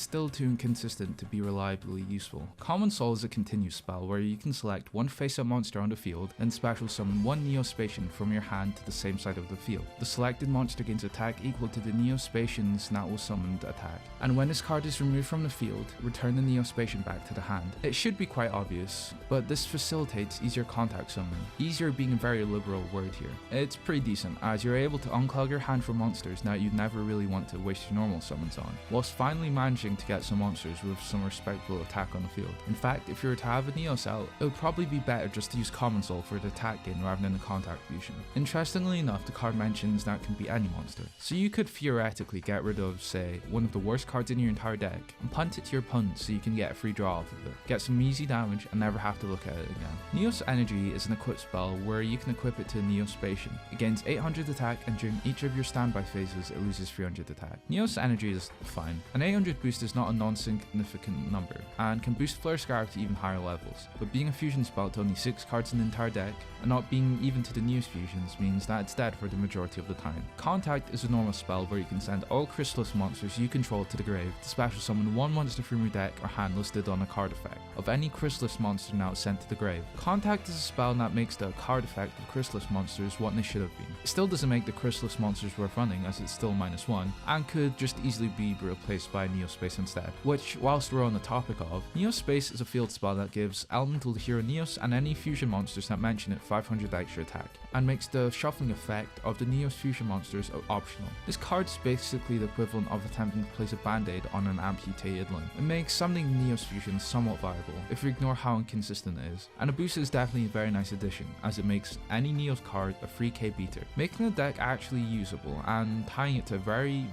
still too inconsistent to be reliably useful. Common Soul is a continuous spell where you can select one face-up monster on the field and special summon one Neo-Spacian from your hand to the same side of the field. The selected monster gains attack equal to the Neo-Spacians that was summoned attack, and when this card is removed from the field, return the Neo-Spacian back to the hand. It should be quite obvious, but this facilitates easier contact summoning. Easier being a very liberal word here. It's pretty decent, as you're able to unclog your hand for monsters that you'd never really want to waste your normal summons on, whilst finally managing to get some monsters with some respectable attack on the field. In fact, if you were to have a Neos out, it would probably be better just to use Common Soul for the attack gain rather than the contact fusion. Interestingly enough, the card mentions that it can be any monster, so you could theoretically get rid of, say, one of the worst cards in your entire deck and punt it to your opponent so you can get a free draw off of it, get some easy damage and never have to look at it again. Neos Energy is an equipped spell where you can equip it to a Neo-Spacian. It gains 800 attack and during each of your standby phases it loses 300 attack. Neos Energy is fine. An 800 boost is not a non-significant number and can boost Flare Scarab to even higher levels, but being a fusion spell to only 6 cards in the entire deck and not being even to the Neos fusions means that it's dead for the majority of the time. Contact is a normal spell where you can send all Chrysalis Monsters you control to the grave to special summon one monster from your deck or hand listed on a card effect of any Chrysalis monster now sent to the grave. Contact is a spell that makes the card effect of Chrysalis monsters what they should have been. It still doesn't make the Chrysalis monsters worth running as it's still -1 and could just easily be replaced by Neo-Space instead, which, whilst we're on the topic of, Neo-Space is a field spell that gives Elemental Hero Neos and any fusion monsters that mention it 500 extra attack and makes the shuffling effect of the Neos fusion monsters optional. This card is basically the equivalent of attempting to place a band-aid on an amputated limb. summoning. It makes summoning Neo-Spacians somewhat viable, if we ignore how inconsistent it is. And a boost is definitely a very nice addition, as it makes any Neos card a free K beater, making the deck actually usable, and tying it to a very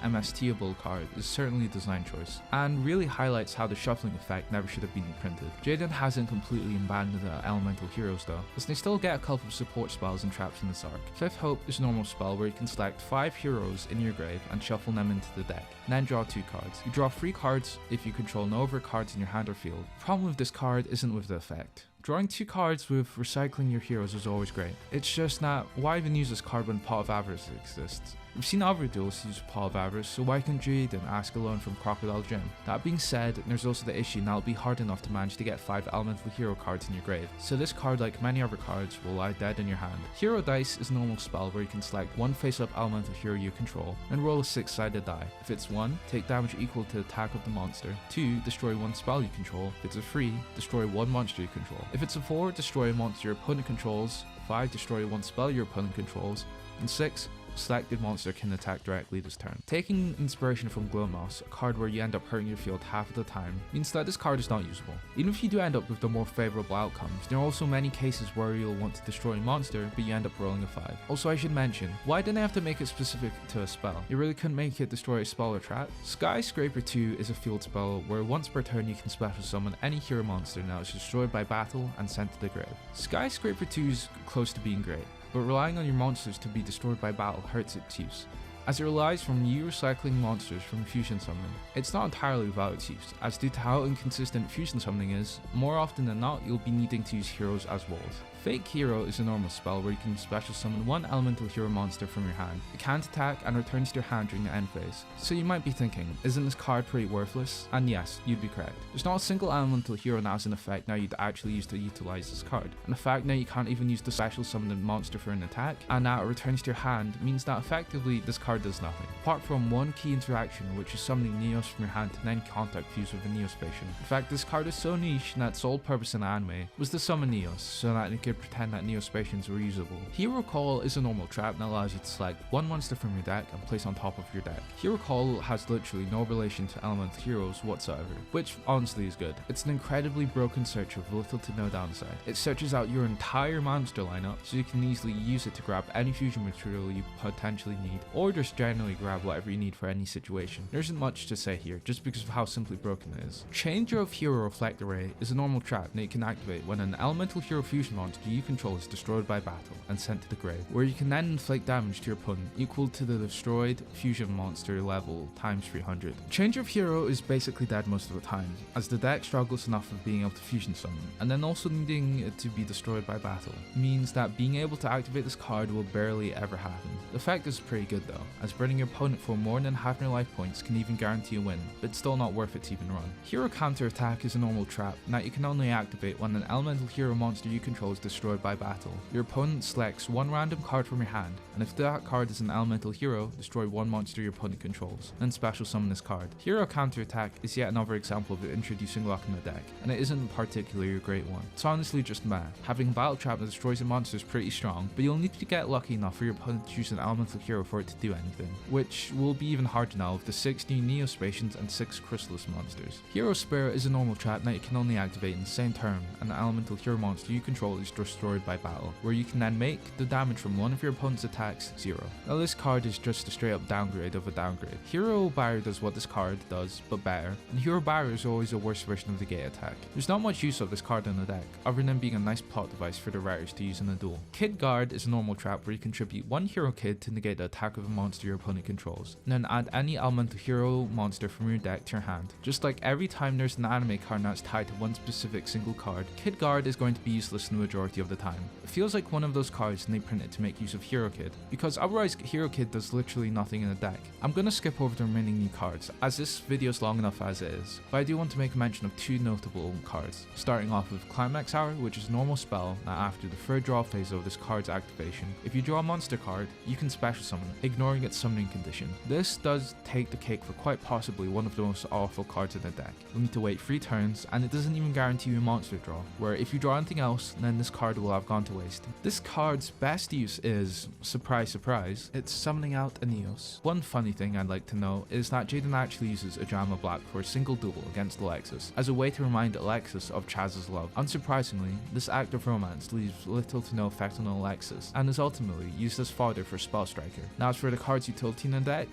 MSTable card is certainly a design choice, and really highlights how the shuffling effect never should have been printed. Jaden hasn't completely abandoned the elemental heroes though, as they still get a couple of support spells and traps in this arc. Fifth Hope is a normal spell where you can select 5 heroes in your grave and shuffle them into the deck, and then draw 2 cards. You draw 3 cards if you control no other cards in your hand or field. The problem with this card isn't with the effect. Drawing 2 cards with recycling your heroes is always great. It's just that, why even use this card when Pot of Avarice exists? We've seen other duels use Pot of Avarice, so why can't Jaden ask a loan from Crocodile Gym? That being said, there's also the issue that it'll be hard enough to manage to get 5 elemental hero cards in your grave, so this card, like many other cards, will lie dead in your hand. Hero Dice is a normal spell where you can select 1 face-up elemental hero you control, and roll a 6-sided die. If it's 1, take damage equal to the attack of the monster. 2, destroy 1 spell you control. If it's a 3, destroy 1 monster you control. If it's a 4, destroy a monster your opponent controls. 5, destroy 1 spell your opponent controls. And 6, selected monster can attack directly this turn. Taking inspiration from Glowmoss, a card where you end up hurting your field half of the time, means that this card is not usable. Even if you do end up with the more favourable outcomes, there are also many cases where you'll want to destroy a monster, but you end up rolling a 5. Also, I should mention, why didn't I have to make it specific to a spell? You really couldn't make it destroy a spell or trap? Skyscraper 2 is a field spell where once per turn you can special summon any hero monster that is destroyed by battle and sent to the grave. Skyscraper 2 is close to being great, but relying on your monsters to be destroyed by battle hurts its use, as it relies from you recycling monsters from fusion summoning. It's not entirely without its use, as due to how inconsistent fusion summoning is, more often than not you'll be needing to use heroes as walls. Fake Hero is a normal spell where you can special summon 1 elemental hero monster from your hand. It can't attack and returns to your hand during the end phase. So you might be thinking, isn't this card pretty worthless? And yes, you'd be correct. There's not a single elemental hero that has an effect now you'd actually use to utilize this card. And the fact that you can't even use the special summoned monster for an attack, and now it returns to your hand, means that effectively this card does nothing. Apart from one key interaction, which is summoning Neos from your hand to then contact fuse with a Neo-Spacian. In fact, this card is so niche that its sole purpose in the anime was to summon Neos, so that it could pretend that Neo-Spacians were usable. Hero Call is a normal trap that allows you to select 1 monster from your deck and place on top of your deck. Hero Call has literally no relation to elemental heroes whatsoever, which honestly is good. It's an incredibly broken search with little to no downside. It searches out your entire monster lineup, so you can easily use it to grab any fusion material you potentially need, or just generally grab whatever you need for any situation. There isn't much to say here, just because of how simply broken it is. Changer of Hero Reflect Array is a normal trap that you can activate when an elemental hero fusion monster you control is destroyed by battle and sent to the grave, where you can then inflict damage to your opponent equal to the destroyed fusion monster level times 300. Changer of Hero is basically dead most of the time, as the deck struggles enough with being able to fusion summon, and then also needing it to be destroyed by battle means that being able to activate this card will barely ever happen. The effect is pretty good though, as burning your opponent for more than half their life points can even guarantee a win, but it's still not worth it to even run. Hero Counter Attack is a normal trap that you can only activate when an elemental hero monster you control is destroyed by battle. Your opponent selects 1 random card from your hand, and if that card is an elemental hero, destroy 1 monster your opponent controls, then special summon this card. Hero Counter Attack is yet another example of introducing luck in the deck, and it isn't particularly a great one. It's honestly just meh. Having a battle trap that destroys a monster is pretty strong, but you'll need to get lucky enough for your opponent to choose an elemental hero for it to do anything, which will be even harder now with the 6 new Neo-Spacians and 6 Chrysalis Monsters. Hero Spirit is a normal trap that you can only activate in the same turn an elemental hero monster you control is destroyed by battle, where you can then make the damage from one of your opponent's attacks 0. Now this card is just a straight up downgrade of a downgrade. Hero Barrier does what this card does, but better, and Hero Barrier is always a worse version of the gate attack. There's not much use of this card in the deck, other than being a nice plot device for the writers to use in a duel. Kid Guard is a normal trap where you contribute 1 hero kid to negate the attack of a monster your opponent controls, and then add any elemental hero monster from your deck to your hand. Just like every time there's an anime card that's tied to one specific single card, Kid Guard is going to be useless in the majority of the time. It feels like one of those cards and they print it to make use of Hero Kid, because otherwise Hero Kid does literally nothing in the deck. I'm gonna skip over the remaining new cards, as this video is long enough as it is, but I do want to make a mention of 2 notable cards, starting off with Climax Hour, which is a normal spell that after the 3rd draw phase of this card's activation, if you draw a monster card, you can special summon, ignoring its summoning condition. This does take the cake for quite possibly one of the most awful cards in the deck. You'll need to wait 3 turns, and it doesn't even guarantee you a monster draw, where if you draw anything else, then this card will have gone to waste. This card's best use is, surprise surprise, it's summoning out a Neos. One funny thing I'd like to know is that Jaden actually uses a Drama Black for a single duel against Alexis, as a way to remind Alexis of Chaz's love. Unsurprisingly, this act of romance leaves little to no effect on Alexis, and is ultimately used as fodder for Spell Striker. Now as for the card's utility in the deck,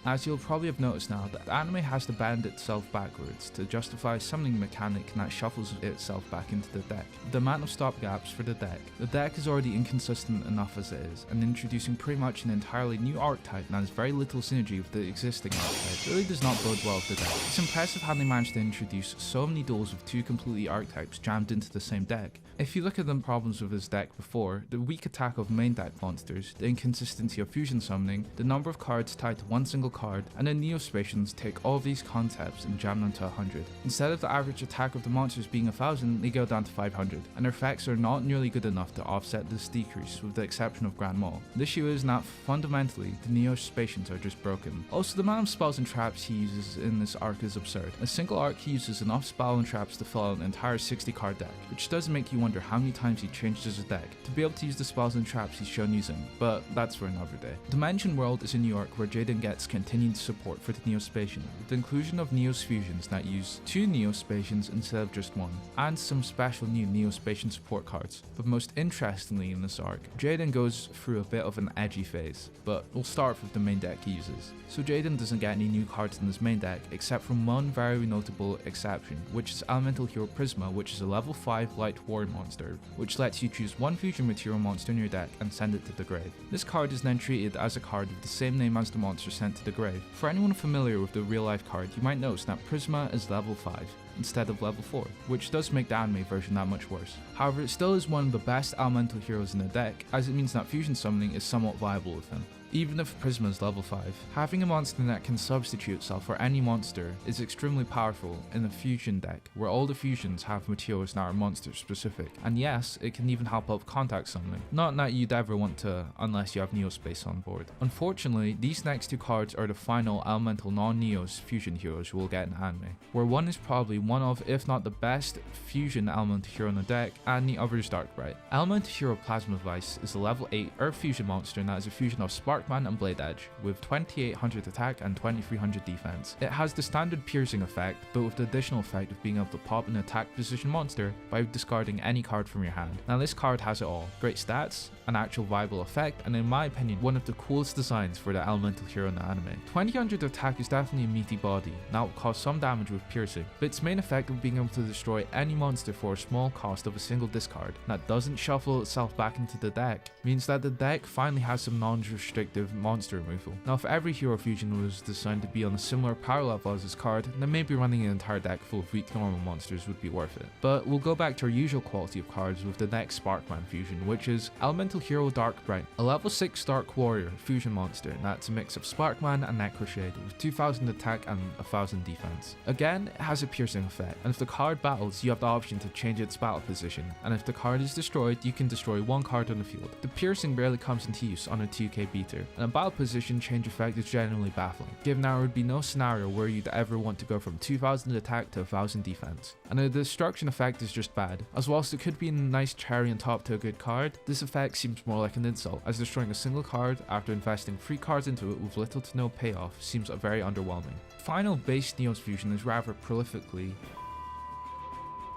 as you'll probably have noticed now, the anime has to bend itself backwards to justify a summoning mechanic that shuffles itself back into the deck. The amount of stopgaps for the deck is already inconsistent enough as it is, and introducing pretty much an entirely new archetype that has very little synergy with the existing archetype really does not bode well for the deck. It's impressive how they managed to introduce so many duels with two completely archetypes jammed into the same deck. If you look at the problems with his deck before, the weak attack of main deck monsters, the inconsistency of fusion summoning, the number of cards tied to one single card, and the Neo-Spacians take all of these concepts and jam them to 100. Instead of the average attack of the monsters being 1000, they go down to 500, and their effects are not nearly good enough to offset this decrease with the exception of Grand Maul. The issue is that fundamentally, the Neo-Spacians are just broken. Also, the amount of spells and traps he uses in this arc is absurd. A single arc he uses enough spell and traps to fill out an entire 60 card deck, which does make you wonder how many times he changes his deck to be able to use the spells and traps he's shown using, but that's for another day. Dimension World is a new arc where Jaden gets continued support for the Neo-Spacian, with the inclusion of Neo-Fusions that use 2 Neo-Spacians instead of just 1, and some special new Neo-Spacian support cards. But most interestingly in this arc, Jaden goes through a bit of an edgy phase, but we'll start with the main deck he uses. So Jaden doesn't get any new cards in his main deck except from one very notable exception, which is Elemental Hero Prisma, which is a level 5 light warrior monster, which lets you choose one fusion material monster in your deck and send it to the grave. This card is then treated as a card with the same name as the monster sent to the grave. For anyone familiar with the real life card, you might notice that Prisma is level 5 instead of level 4, which does make the anime version that much worse. However, it still is one of the best elemental heroes in the deck, as it means that fusion summoning is somewhat viable with him. Even if Prisma is level 5, having a monster that can substitute itself for any monster is extremely powerful in a fusion deck where all the fusions have materials that are monster specific, and yes, it can even help out contact summoning. Not that you'd ever want to unless you have Neo-Space on board. Unfortunately, these next two cards are the final elemental non-Neos fusion heroes we'll get in anime, where one is probably one of, if not the best, fusion elemental hero in the deck, and the other is Darkbright. Elemental Hero Plasma Vice is a level 8 Earth fusion monster that is a fusion of Sparkman and Blade Edge, with 2800 attack and 2300 defense. It has the standard piercing effect, but with the additional effect of being able to pop an attack position monster by discarding any card from your hand. Now this card has it all: great stats, an actual viable effect, and in my opinion, one of the coolest designs for the elemental hero in the anime. 2000 attack is definitely a meaty body, that will cause some damage with piercing, but its main effect of being able to destroy any monster for a small cost of a single discard that doesn't shuffle itself back into the deck means that the deck finally has some non-restrictive monster removal. Now if every hero fusion was designed to be on a similar power level as this card, then maybe running an entire deck full of weak normal monsters would be worth it. But we'll go back to our usual quality of cards with the next Sparkman fusion, which is Elemental Hero Darkbright, a level 6 Dark Warrior fusion monster that's a mix of Sparkman and Necroshade with 2000 attack and 1000 defense. Again, it has a piercing effect, and if the card battles, you have the option to change its battle position, and if the card is destroyed, you can destroy one card on the field. The piercing rarely comes into use on a 2k beater, and a battle position change effect is generally baffling, given there would be no scenario where you'd ever want to go from 2000 attack to 1000 defense. And the destruction effect is just bad, as whilst it could be a nice cherry on top to a good card, this effect seems more like an insult, as destroying a single card after investing 3 cards into it with little to no payoff seems very underwhelming. Final base Neos fusion is rather prolifically.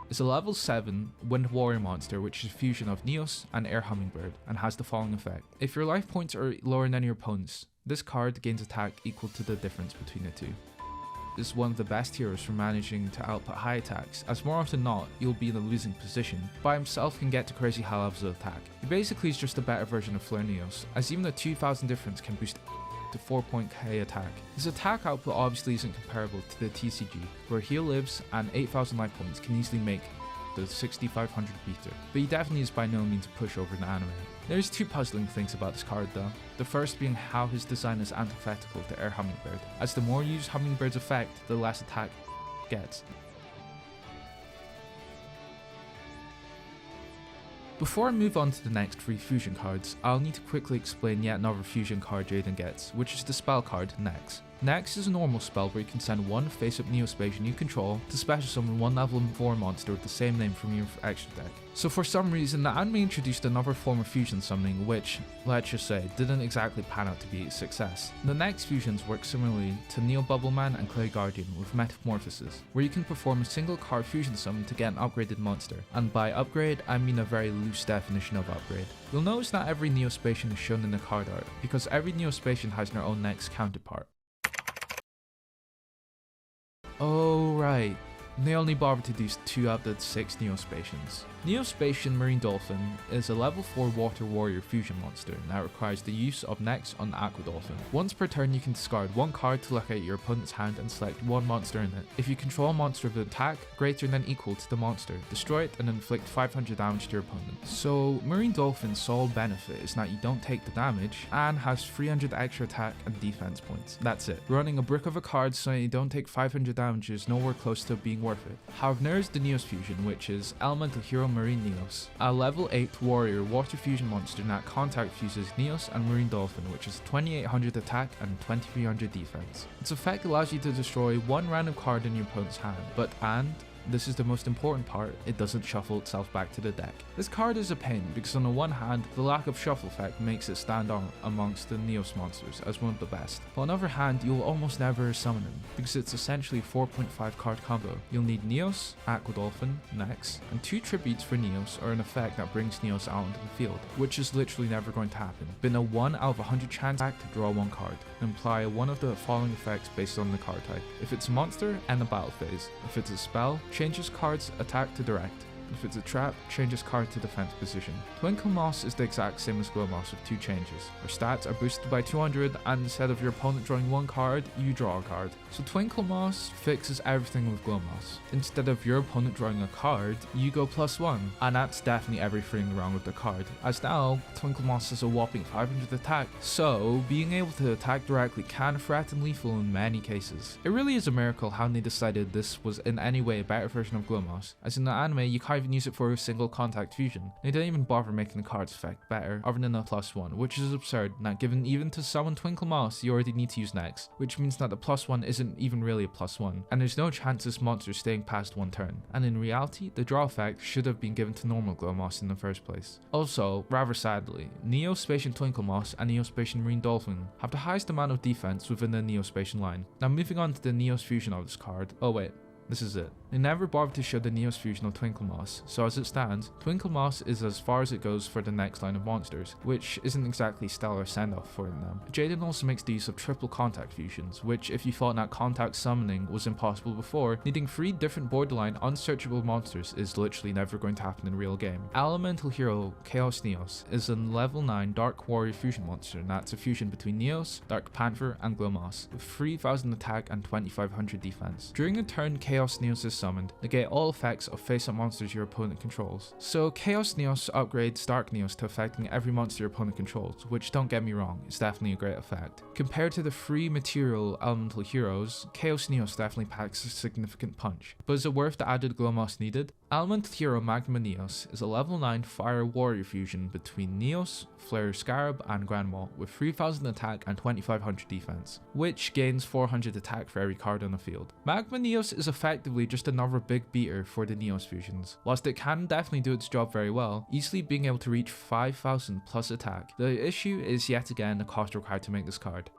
It's a level 7 Wind Warrior monster which is a fusion of Neos and Air Hummingbird and has the following effect. If your life points are lower than your opponent's, this card gains attack equal to the difference between the two. This is one of the best heroes for managing to output high attacks, as more often than not, you'll be in a losing position. By himself can get to crazy high levels of attack. He basically is just a better version of Flare Neos, as even the 2000 difference can boost to 4.k attack. His attack output obviously isn't comparable to the TCG, where heal lives and 8000 life points can easily make the 6500 beater, but he definitely is by no means a pushover in the anime. There's 2 puzzling things about this card though, the first being how his design is antithetical to Air Hummingbird, as the more you use Hummingbird's effect, the less attack gets. Before I move on to the next 3 fusion cards, I'll need to quickly explain yet another fusion card Jaden gets, which is the spell card Nex. Next is a normal spell where you can send one face-up Neo-Spacian you control to special summon one level 4 monster with the same name from your extra deck. So for some reason, the anime introduced another form of fusion summoning which, let's just say, didn't exactly pan out to be a success. The next fusions work similarly to Neo Bubbleman and Clay Guardian with Metamorphosis, where you can perform a single card fusion summon to get an upgraded monster, and by upgrade I mean a very loose definition of upgrade. You'll notice not every Neo-Spacian is shown in the card art, because every Neo-Spacian has their own next counterpart. Oh right, they only bothered to do 2 out of the 6 Neo-Spacians. Neo-Spacian Marine Dolphin is a level 4 water warrior fusion monster that requires the use of Next on Aqua Dolphin. Once per turn you can discard 1 card to look at your opponent's hand and select 1 monster in it. If you control a monster with an attack greater than equal to the monster, destroy it and inflict 500 damage to your opponent. So Marine Dolphin's sole benefit is that you don't take the damage and has 300 extra attack and defense points. That's it. Running a brick of a card so you don't take 500 damage is nowhere close to being worth it. However, there is the Neos fusion, which is Elemental Hero Marine Neos, a level 8 warrior water fusion monster that contact fuses Neos and Marine Dolphin, which is 2800 attack and 2300 defense. Its effect allows you to destroy 1 random card in your opponent's hand, and this is the most important part, it doesn't shuffle itself back to the deck. This card is a pain because on the one hand, the lack of shuffle effect makes it stand out amongst the Neos monsters as one of the best, but on the other hand, you'll almost never summon him because it's essentially a 4.5 card combo. You'll need Neos, Aqua Dolphin, Nex, and 2 tributes for Neos or an effect that brings Neos out into the field, which is literally never going to happen. Been a 1 out of 100 chance to draw 1 card, and apply one of the following effects based on the card type. If it's a monster, end the battle phase. If it's a spell, changes card's attack to direct. If it's a trap, changes card to defense position. Twinkle Moss is the exact same as Glow Moss with 2 changes. Our stats are boosted by 200 and instead of your opponent drawing 1 card, you draw a card. So Twinkle Moss fixes everything with Glow Moss. Instead of your opponent drawing a card, you go +1. And that's definitely everything wrong with the card. As now, Twinkle Moss has a whopping 500 attack, so being able to attack directly can threaten lethal in many cases. It really is a miracle how they decided this was in any way a better version of Glow Moss, as in the anime you can't even use it for a single contact fusion. They didn't even bother making the card's effect better other than a +1, which is absurd, that given even to summon Twinkle Moss you already need to use Next, which means that the +1 isn't even really a +1, and there's no chance this monster staying past 1 turn, and in reality the draw effect should have been given to normal Glow Moss in the first place. Also, rather sadly, Neo-Spacian Twinkle Moss and Neo-Spacian Marine Dolphin have the highest amount of defense within the Neo-Spacian line. Now moving on to the Neos fusion of this card, oh wait, this is it. They never bothered to show the Neos fusion of Twinkle Moss, so as it stands, Twinkle Moss is as far as it goes for the next line of monsters, which isn't exactly stellar send-off for them. Jaden also makes the use of triple contact fusions, which if you thought that contact summoning was impossible before, needing 3 different borderline unsearchable monsters is literally never going to happen in a real game. Elemental Hero Chaos Neos is a level 9 Dark Warrior fusion monster that's a fusion between Neos, Dark Panther, and Glow Moss, with 3000 attack and 2500 defense. During a turn Chaos Neos is summoned, negate all effects of face-up monsters your opponent controls. So Chaos Neos upgrades Dark Neos to affecting every monster your opponent controls, which don't get me wrong, it's definitely a great effect. Compared to the free material Elemental Heroes, Chaos Neos definitely packs a significant punch. But is it worth the added Glow Moss needed? Elemental Hero Magma Neos is a level 9 Fire Warrior fusion between Neos, Flare Scarab, and Grandmaw with 3000 attack and 2500 defense, which gains 400 attack for every card on the field. Magma Neos is effectively just another big beater for the Neos fusions. Whilst it can definitely do its job very well, easily being able to reach 5000 plus attack, the issue is yet again the cost required to make this card.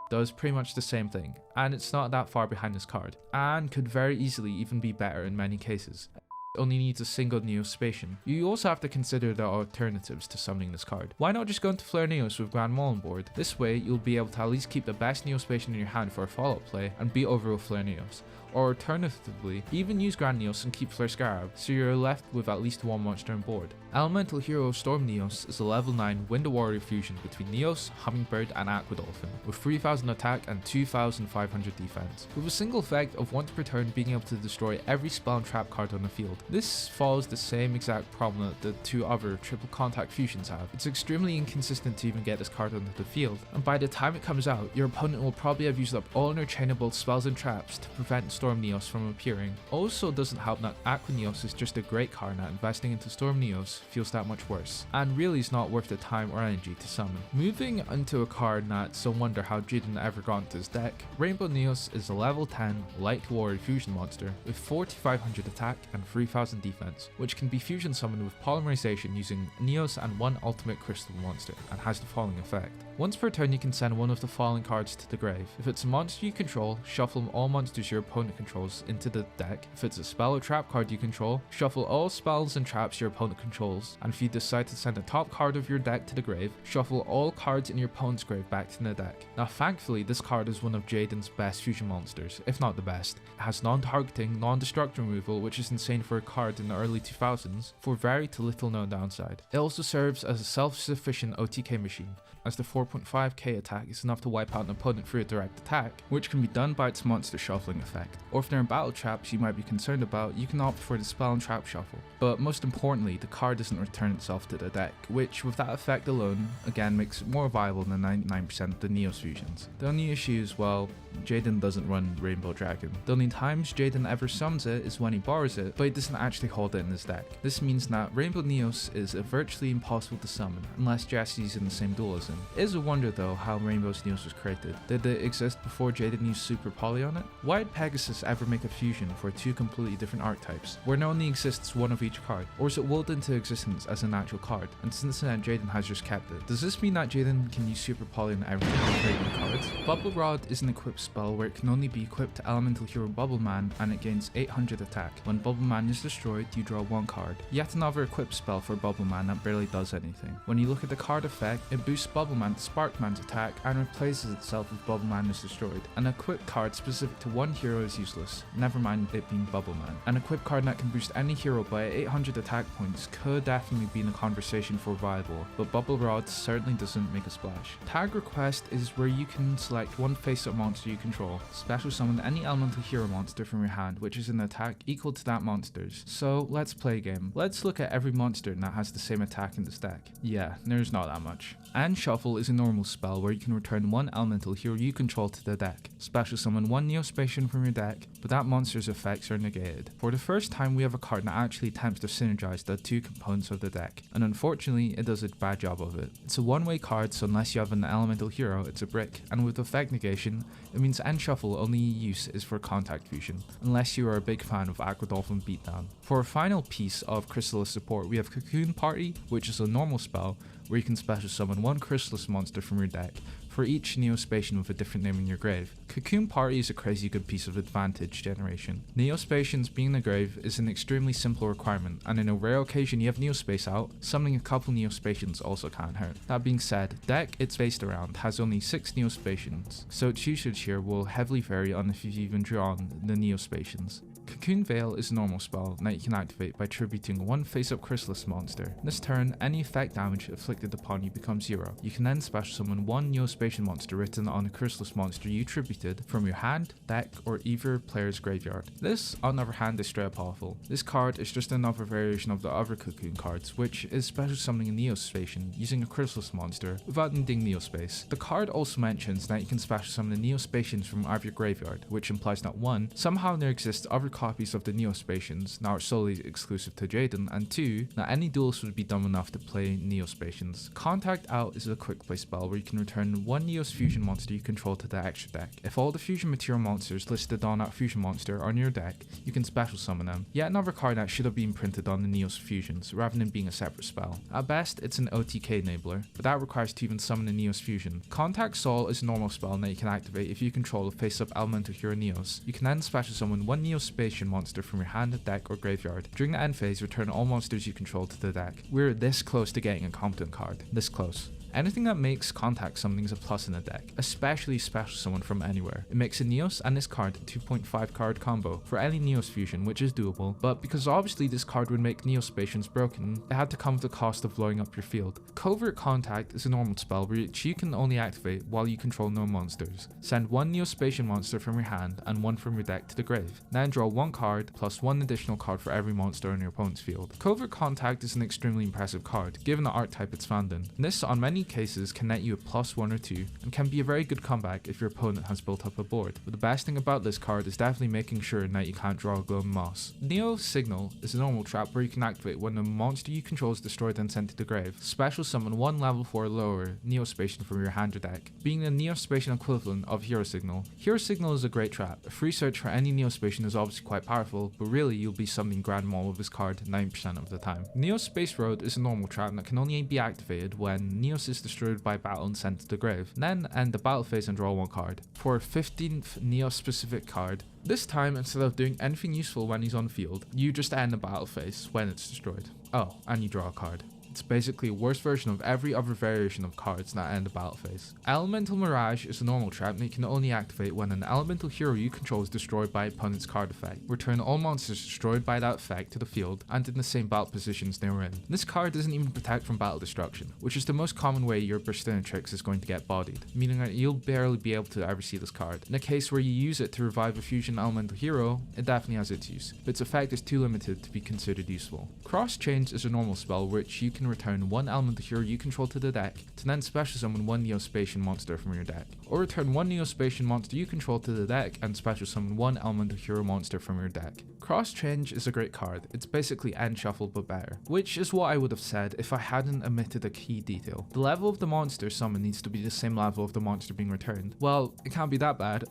Does pretty much the same thing, and it's not that far behind this card, and could very easily even be better in many cases. Only needs a single Neo-Spacian. You also have to consider the alternatives to summoning this card. Why not just go into Flare Neos with Grand Maul on board? This way you'll be able to at least keep the best Neo-Spacian in your hand for a follow-up play and beat over with Flare Neos. Or alternatively, even use Grand Neos and keep Flare Scarab, so you're left with at least 1 monster on board. Elemental Hero Storm Neos is a level 9 Wind Warrior fusion between Neos, Hummingbird, and Aqua Dolphin, with 3000 attack and 2500 defense, with a single effect of once per turn being able to destroy every spell and trap card on the field. This follows the same exact problem that the 2 other triple contact fusions have. It's extremely inconsistent to even get this card onto the field, and by the time it comes out, your opponent will probably have used up all interchangeable spells and traps to prevent Storm Neos from appearing. Also doesn't help that Aqua Neos is just a great card that investing into Storm Neos feels that much worse, and really is not worth the time or energy to summon. Moving into a card that some wonder how Jaden ever got into his deck, Rainbow Neos is a level 10 Light Warrior fusion monster with 4500 attack and 3000 defense, which can be fusion summoned with Polymerization using Neos and one ultimate crystal monster, and has the following effect. Once per turn you can send one of the following cards to the grave. If it's a monster you control, shuffle all monsters your opponent controls into the deck. If it's a spell or trap card you control, shuffle all spells and traps your opponent controls. And if you decide to send a top card of your deck to the grave, shuffle all cards in your opponent's grave back to the deck. Now thankfully this card is one of Jaden's best fusion monsters, if not the best. It has non-targeting, non-destruct removal, which is insane for a card in the early 2000s, for very to little no downside. It also serves as a self-sufficient OTK machine, as the 4.5k attack is enough to wipe out an opponent through a direct attack, which can be done by its monster shuffling effect. Or if there are battle traps you might be concerned about, you can opt for the spell and trap shuffle. But most importantly, the card doesn't return itself to the deck, which with that effect alone, again makes it more viable than 99% of the Neo-Spacians. The only issue is, well, Jaden doesn't run Rainbow Dragon. The only times Jaden ever summons it is when he borrows it, but he doesn't actually hold it in his deck. This means that Rainbow Neos is virtually impossible to summon, unless Jesse's in the same duel as him. It is a wonder though how Rainbow's Neos was created. Did it exist before Jaden used Super Poly on it? Why did Pegasus ever make a fusion for two completely different archetypes, where not only exists one of each card, or is it willed into existence as an actual card, and since then Jaden has just kept it? Does this mean that Jaden can use Super Poly on everything and create new cards? Bubble Rod is an equipped spell where it can only be equipped to Elemental Hero Bubble Man, and it gains 800 attack. When Bubble Man is destroyed, you draw one card. Yet another equipped spell for Bubble Man that barely does anything. When you look at the card effect, it boosts Bubble Man to Spark Man's attack and replaces itself if Bubble Man is destroyed. An equipped card specific to one hero is useless, never mind it being Bubble Man. An equipped card that can boost any hero by 800 attack points could definitely be in a conversation for viable, but Bubble Rod certainly doesn't make a splash. Tag Request is where you can select one face-up monster you control, special summon any elemental hero monster from your hand which is an attack equal to that monster's. So let's play a game. Let's look at every monster that has the same attack in this deck. Yeah, there's not that much. And Shuffle is a normal spell where you can return one elemental hero you control to the deck. Special summon one Neo-Spacian from your deck, but that monster's effects are negated. For the first time we have a card that actually attempts to synergize the two components of the deck, and unfortunately it does a bad job of it. It's a one-way card, so unless you have an elemental hero, it's a brick, and with effect negation, it means End Shuffle only use is for contact fusion, unless you are a big fan of Aqua Dolphin Beatdown. For a final piece of Chrysalis Support, we have Cocoon Party, which is a normal spell where you can special summon one Chrysalis monster from your deck for each Neo-Spacian with a different name in your grave. Cocoon Party is a crazy good piece of advantage generation. Neo-Spacians being in the grave is an extremely simple requirement, and in a rare occasion you have Neo-Space out, summoning a couple Neo-Spacians also can't hurt. That being said, deck it's based around has only 6 Neo-Spacians, so its usage here will heavily vary on if you've even drawn the Neo-Spacians. Cocoon Veil is a normal spell that you can activate by tributing one face-up Chrysalis monster. This turn, any effect damage inflicted upon you becomes 0. You can then special summon one Neo-Spacian monster written on a Chrysalis monster you tributed from your hand, deck, or either player's graveyard. This, on the other hand, is straight up awful. This card is just another variation of the other Cocoon cards, which is special summoning a Neo-Spacian using a Chrysalis monster without needing Neo-Space. The card also mentions that you can special summon the Neo-Spacians from out of your graveyard, which implies that 1. Somehow there exists other copies of the Neo-Spacians that are solely exclusive to Jaden, and 2. That any duelist would be dumb enough to play Neo-Spacians. Contact Out is a quick play spell where you can return one Neos fusion monster you control to the extra deck. If all the fusion material monsters listed on that fusion monster are in your deck, you can special summon them. Yet another card that should have been printed on the Neos fusions rather than being a separate spell. At best, it's an OTK enabler, but that requires to even summon a Neos fusion. Contact Soul is a normal spell that you can activate if you control a face-up elemental hero Neos. You can then special summon one Neo-Spacian monster from your hand, deck, or graveyard. During the end phase, return all monsters you control to the deck. We're this close to getting a competent card. This close. Anything that makes contact summoning is a plus in the deck, especially special summon from anywhere. It makes a Neos and this card a 2.5 card combo for any Neos fusion, which is doable, but because obviously this card would make Neo-Spacians broken, it had to come with the cost of blowing up your field. Covert Contact is a normal spell which you can only activate while you control no monsters. Send one Neo-Spacian monster from your hand and one from your deck to the grave. Then draw one card plus one additional card for every monster in your opponent's field. Covert Contact is an extremely impressive card, given the archetype it's found in. This on many many cases can net you a +1 or 2 and can be a very good comeback if your opponent has built up a board. But the best thing about this card is definitely making sure that you can't draw a glowing moss. Neo Signal is a normal trap where you can activate when a monster you control is destroyed and sent to the grave. Special summon one level 4 or lower Neo-Spacian from your hand or deck. Being the Neo-Spacian equivalent of Hero Signal, Hero Signal is a great trap. A free search for any Neo-Spacian is obviously quite powerful, but really you'll be summoning Grand Maul with this card 90% of the time. Neo Space Road is a normal trap that can only be activated when Neos is destroyed by battle and sent to the grave. Then end the battle phase and draw one card. For a 15th Neo specific card, this time instead of doing anything useful when he's on field, you just end the battle phase when it's destroyed. Oh, and you draw a card. It's basically a worse version of every other variation of cards that end the battle phase. Elemental Mirage is a normal trap that you can only activate when an elemental hero you control is destroyed by opponent's card effect. Return all monsters destroyed by that effect to the field and in the same battle positions they were in. This card doesn't even protect from battle destruction, which is the most common way your Burstinatrix is going to get bodied, meaning that you'll barely be able to ever see this card. In a case where you use it to revive a fusion elemental hero, it definitely has its use, but its effect is too limited to be considered useful. Cross Change is a normal spell which you can return one elemental hero you control to the deck to then special summon one Neo-Spacian monster from your deck, or return one Neo-Spacian monster you control to the deck and special summon one elemental hero monster from your deck. Cross Change is a great card. It's basically end shuffle but better, which is what I would have said if I hadn't omitted a key detail. The level of the monster summoned needs to be the same level of the monster being returned. Well, it can't be that bad.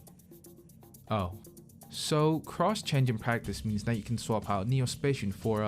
Oh. So cross change in practice means that you can swap out Neo-Spacian for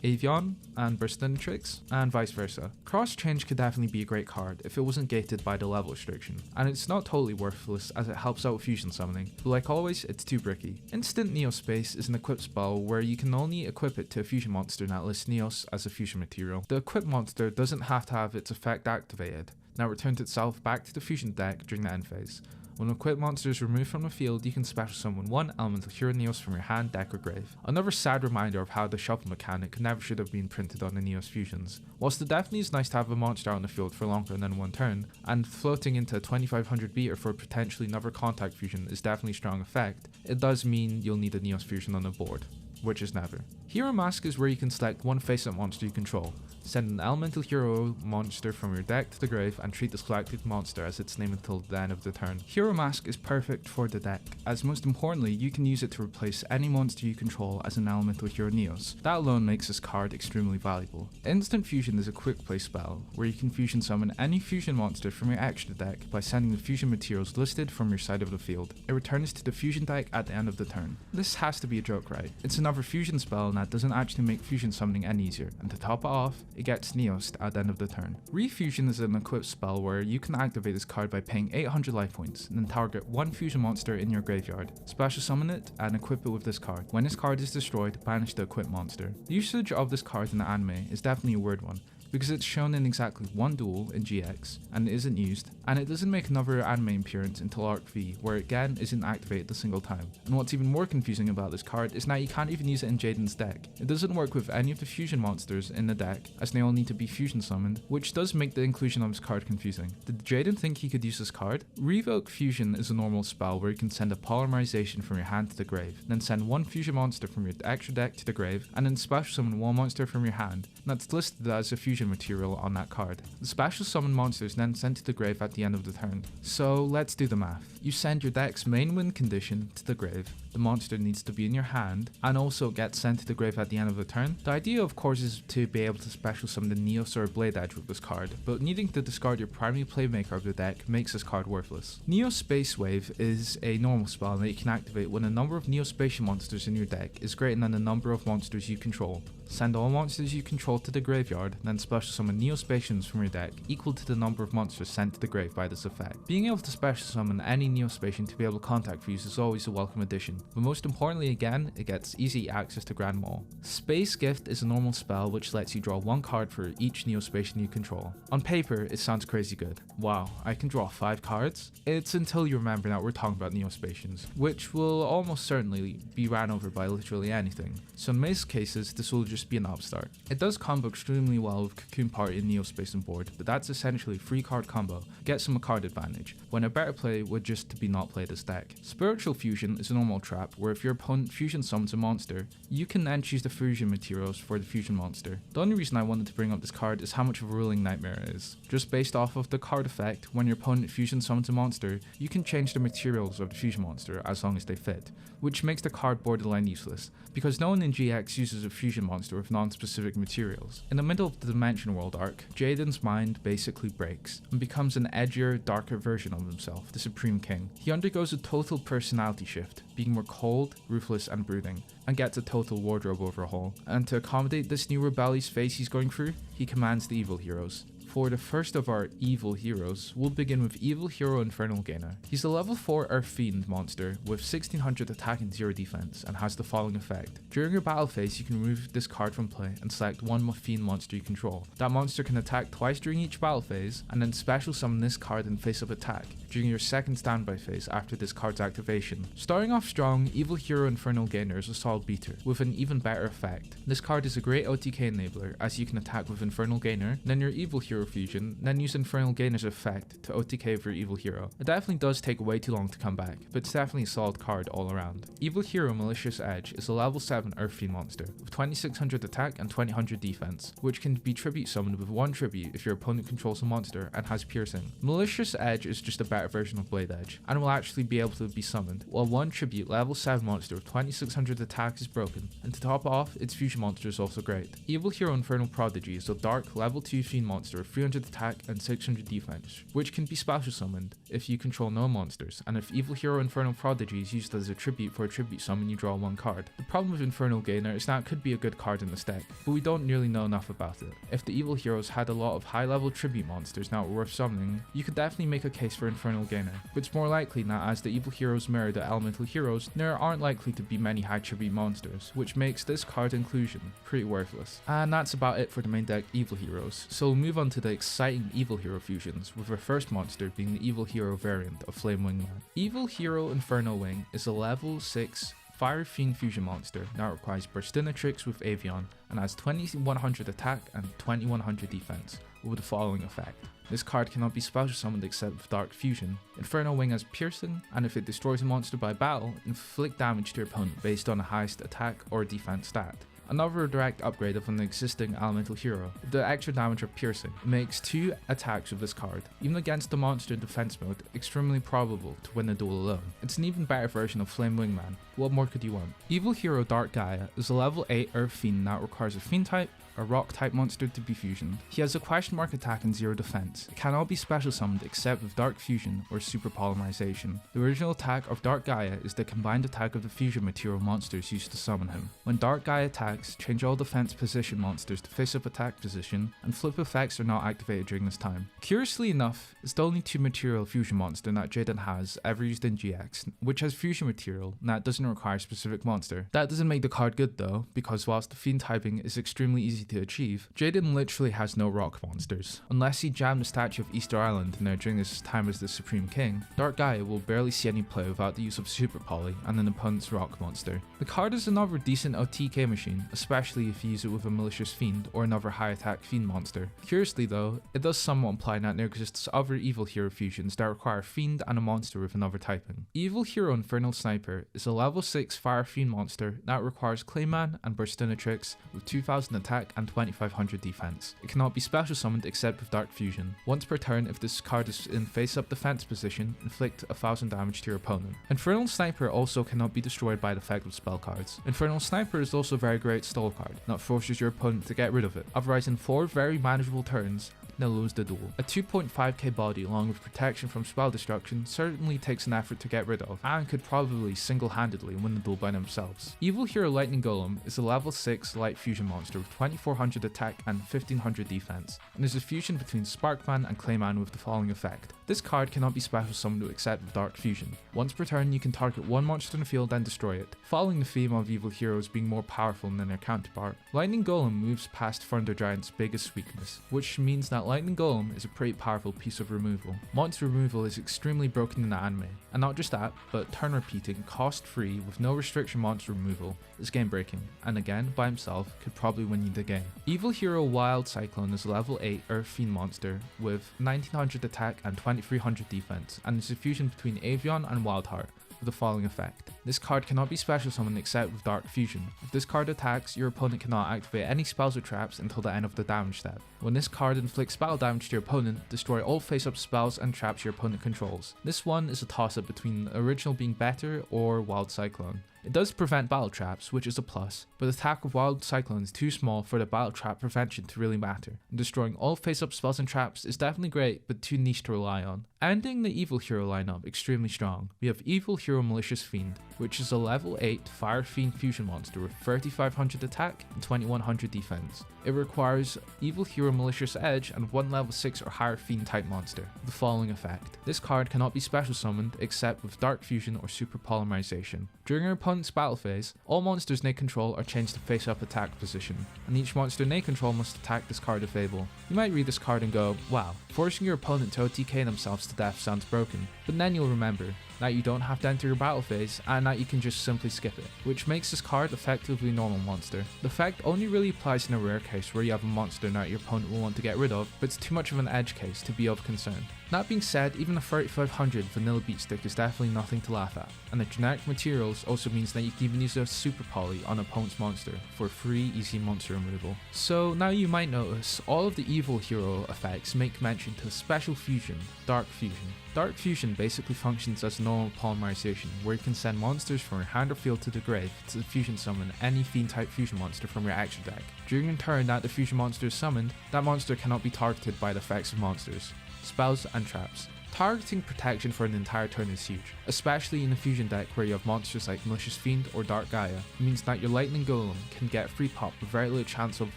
Avion and Burstinatrix and vice versa. Cross change could definitely be a great card if it wasn't gated by the level restriction, and it's not totally worthless as it helps out with fusion summoning, but like always it's too bricky. Instant Neo-Space is an equip spell where you can only equip it to a fusion monster that lists Neos as a fusion material. The equipped monster doesn't have to have its effect activated, now returns itself back to the fusion deck during the end phase. When equipped monster is removed from the field, you can special summon one elemental hero Neos from your hand, deck, or grave. Another sad reminder of how the shuffle mechanic never should have been printed on the Neos fusions. Whilst it definitely is nice to have a monster out in the field for longer than one turn, and floating into a 2500 beater for potentially another contact fusion is definitely a strong effect, it does mean you'll need a Neos fusion on the board, which is never. Hero Mask is where you can select one face-up monster you control, send an elemental hero monster from your deck to the grave, and treat the selected monster as its name until the end of the turn. Hero Mask is perfect for the deck, as most importantly you can use it to replace any monster you control as an elemental hero Neos. That alone makes this card extremely valuable. Instant Fusion is a quick play spell, where you can fusion summon any fusion monster from your extra deck by sending the fusion materials listed from your side of the field. It returns to the fusion deck at the end of the turn. This has to be a joke, right? It's another fusion spell that doesn't actually make fusion summoning any easier, and to top it off, it gets Neos at the end of the turn. Refusion is an equipped spell where you can activate this card by paying 800 life points, and then target one fusion monster in your graveyard, special summon it, and equip it with this card. When this card is destroyed, banish the equipped monster. The usage of this card in the anime is definitely a weird one, because it's shown in exactly one duel in GX, and it isn't used, and it doesn't make another anime appearance until Arc V, where it again isn't activated a single time. And what's even more confusing about this card is that you can't even use it in Jaden's deck. It doesn't work with any of the fusion monsters in the deck, as they all need to be fusion summoned, which does make the inclusion of this card confusing. Did Jaden think he could use this card? Revoke Fusion is a normal spell where you can send a Polymerization from your hand to the grave, then send one fusion monster from your extra deck to the grave, and then special summon one monster from your hand, and that's listed as a fusion material on that card. The special summon monster is then sent to the grave at the end of the turn. So let's do the math. You send your deck's main win condition to the grave, the monster needs to be in your hand, and also gets sent to the grave at the end of the turn. The idea of course is to be able to special summon the Neos or Blade Edge with this card, but needing to discard your primary playmaker of the deck makes this card worthless. Neo Space Wave is a normal spell that you can activate when the number of Neo-Spacian monsters in your deck is greater than the number of monsters you control. Send all monsters you control to the graveyard, then special summon Neo-Spacians from your deck equal to the number of monsters sent to the grave by this effect. Being able to special summon any Neo-Spacian to be able to contact fuse is always a welcome addition, but most importantly again, it gets easy access to Grand Maul. Space Gift is a normal spell which lets you draw one card for each Neo-Spacian you control. On paper, it sounds crazy good. Wow, I can draw 5 cards? It's until you remember that we're talking about Neo-Spacians, which will almost certainly be ran over by literally anything, so in most cases this will just be an upstart. It does combo extremely well with Cocoon Party and Neo-Spacian board, but that's essentially a free card combo, gets them a card advantage, when a better play would just to be not play this deck. Spiritual Fusion is a normal trap trap where if your opponent fusion summons a monster, you can then choose the fusion materials for the fusion monster. The only reason I wanted to bring up this card is how much of a ruling nightmare it is. Just based off of the card effect, when your opponent fusion summons a monster, you can change the materials of the fusion monster as long as they fit, which makes the card borderline useless, because no one in GX uses a fusion monster with non-specific materials. In the middle of the Dimension World arc, Jaden's mind basically breaks, and becomes an edgier, darker version of himself, the Supreme King. He undergoes a total personality shift, being more cold, ruthless, and brooding, and gets a total wardrobe overhaul. And to accommodate this new rebellious phase he's going through, he commands the evil heroes. For the first of our evil heroes, we'll begin with Evil Hero Infernal Gainer. He's a level 4 Earth Fiend monster with 1600 attack and 0 defense, and has the following effect. During your battle phase, you can remove this card from play and select one Fiend monster you control. That monster can attack twice during each battle phase, and then special summon this card in face-up attack during your second standby phase after this card's activation. Starting off strong, Evil Hero Infernal Gainer is a solid beater, with an even better effect. This card is a great OTK enabler, as you can attack with Infernal Gainer, then your Evil Hero fusion, then use Infernal Gainer's effect to OTK with your Evil Hero. It definitely does take way too long to come back, but it's definitely a solid card all around. Evil Hero Malicious Edge is a level 7 Earth Fiend monster, with 2600 attack and 2000 defense, which can be tribute summoned with 1 tribute if your opponent controls a monster and has piercing. Malicious Edge is just a better version of Blade Edge, and will actually be able to be summoned, while 1 tribute level 7 monster with 2600 attack is broken, and to top off, its fusion monster is also great. Evil Hero Infernal Prodigy is a dark level 2 Fiend monster with 300 attack and 600 defense, which can be special summoned if you control no monsters, and if Evil Hero Infernal Prodigy is used as a tribute for a tribute summon, you draw 1 card. The problem with Infernal Gainer is that it could be a good card in this deck, but we don't nearly know enough about it. If the Evil Heroes had a lot of high level tribute monsters that were worth summoning, you could definitely make a case for Infernal Gainer, but it's more likely that as the Evil Heroes mirror the Elemental Heroes, there aren't likely to be many high tribute monsters, which makes this card inclusion pretty worthless. And that's about it for the main deck Evil Heroes, so we'll move on to the exciting Evil Hero fusions, with our first monster being the Evil Hero variant of Flame Wingman. Evil Hero Inferno Wing is a level 6 Fire Fiend fusion monster that requires Burstinatrix with Avion and has 2100 attack and 2100 defense, with the following effect. This card cannot be special summoned except with Dark Fusion. Inferno Wing has piercing, and if it destroys a monster by battle, inflict damage to your opponent based on the highest attack or defense stat. Another direct upgrade of an existing elemental hero. The extra damage of piercing makes 2 attacks with this card, even against the monster in defense mode, extremely probable to win a duel alone. It's an even better version of Flame Wingman. What more could you want? Evil Hero Dark Gaia is a level 8 Earth Fiend that requires a Fiend type, a rock type monster to be fusioned. He has a question mark attack and 0 defense. It cannot be special summoned except with Dark Fusion or Super Polymerization. The original attack of Dark Gaia is the combined attack of the fusion material monsters used to summon him. When Dark Gaia attacks, change all defense position monsters to face-up attack position, and flip effects are not activated during this time. Curiously enough, it's the only 2 material fusion monster that Jaden has ever used in GX, which has fusion material that doesn't require a specific monster. That doesn't make the card good though, because whilst the fiend typing is extremely easy to achieve, Jaden literally has no rock monsters. Unless he jammed the statue of Easter Island in there during his time as the Supreme King, Dark Gaia will barely see any play without the use of Super Poly and an opponent's rock monster. The card is another decent OTK machine, especially if you use it with a malicious fiend or another high attack fiend monster. Curiously though, it does somewhat imply that there exists other evil hero fusions that require a fiend and a monster with another typing. Evil Hero Infernal Sniper is a level 6 fire fiend monster that requires Clayman and Burstinatrix with 2000 attack and 2500 defense. It cannot be special summoned except with Dark Fusion. Once per turn, if this card is in face-up defense position, inflict 1000 damage to your opponent. Infernal Sniper also cannot be destroyed by the effect of spell cards. Infernal Sniper is also a very great stall card that forces your opponent to get rid of it. Otherwise, in 4 very manageable turns, they'll lose the duel. A 2.5k body along with protection from spell destruction certainly takes an effort to get rid of, and could probably single-handedly win the duel by themselves. Evil Hero Lightning Golem is a level 6 light fusion monster with 2400 attack and 1500 defense, and is a fusion between Sparkman and Clayman with the following effect. This card cannot be special summoned except with Dark Fusion. Once per turn, you can target 1 monster in the field and destroy it. Following the theme of evil heroes being more powerful than their counterpart, Lightning Golem moves past Thunder Giant's biggest weakness, which means that Lightning Golem is a pretty powerful piece of removal. Monster removal is extremely broken in the anime, and not just that, but turn repeating, cost free, with no restriction monster removal is game breaking, and again, by himself, could probably win you the game. Evil Hero Wild Cyclone is a level 8 Earth Fiend monster with 1900 attack and 2300 defense, and is a fusion between Avion and Wildheart, with the following effect. This card cannot be special summoned except with Dark Fusion. If this card attacks, your opponent cannot activate any spells or traps until the end of the damage step. When this card inflicts battle damage to your opponent, destroy all face-up spells and traps your opponent controls. This one is a toss-up between the original being better or Wild Cyclone. It does prevent battle traps, which is a plus, but the attack of Wild Cyclone is too small for the battle trap prevention to really matter. And destroying all face-up spells and traps is definitely great, but too niche to rely on. Ending the Evil Hero lineup extremely strong, we have Evil Hero Malicious Fiend, which is a level 8 Fire Fiend fusion monster with 3500 attack and 2100 defense. It requires Evil Hero Malicious Edge and one level 6 or higher Fiend type monster. The following effect. This card cannot be special summoned except with Dark Fusion or Super Polymerization. During your opponent's battle phase, all monsters they control are changed to face-up attack position, and each monster they control must attack this card if able. You might read this card and go, wow, forcing your opponent to OTK themselves to death sounds broken, but then you'll remember that you don't have to enter your battle phase and that you can just simply skip it, which makes this card effectively normal monster. The effect only really applies in a rare case where you have a monster that your opponent will want to get rid of, but it's too much of an edge case to be of concern. That being said, even a 3500 vanilla beat stick is definitely nothing to laugh at, and the generic materials also means that you can even use a super poly on an opponent's monster for free easy monster removal. So now you might notice all of the evil hero effects make mention to a special fusion, Dark Fusion. Dark Fusion basically functions as normal polymerization, where you can send monsters from your hand or field to the grave to fusion summon any fiend type fusion monster from your extra deck. During a turn that the fusion monster is summoned, that monster cannot be targeted by the effects of monsters, spells and traps. Targeting protection for an entire turn is huge, especially in a fusion deck where you have monsters like Malicious Fiend or Dark Gaia. It means that your Lightning Golem can get free pop with very little chance of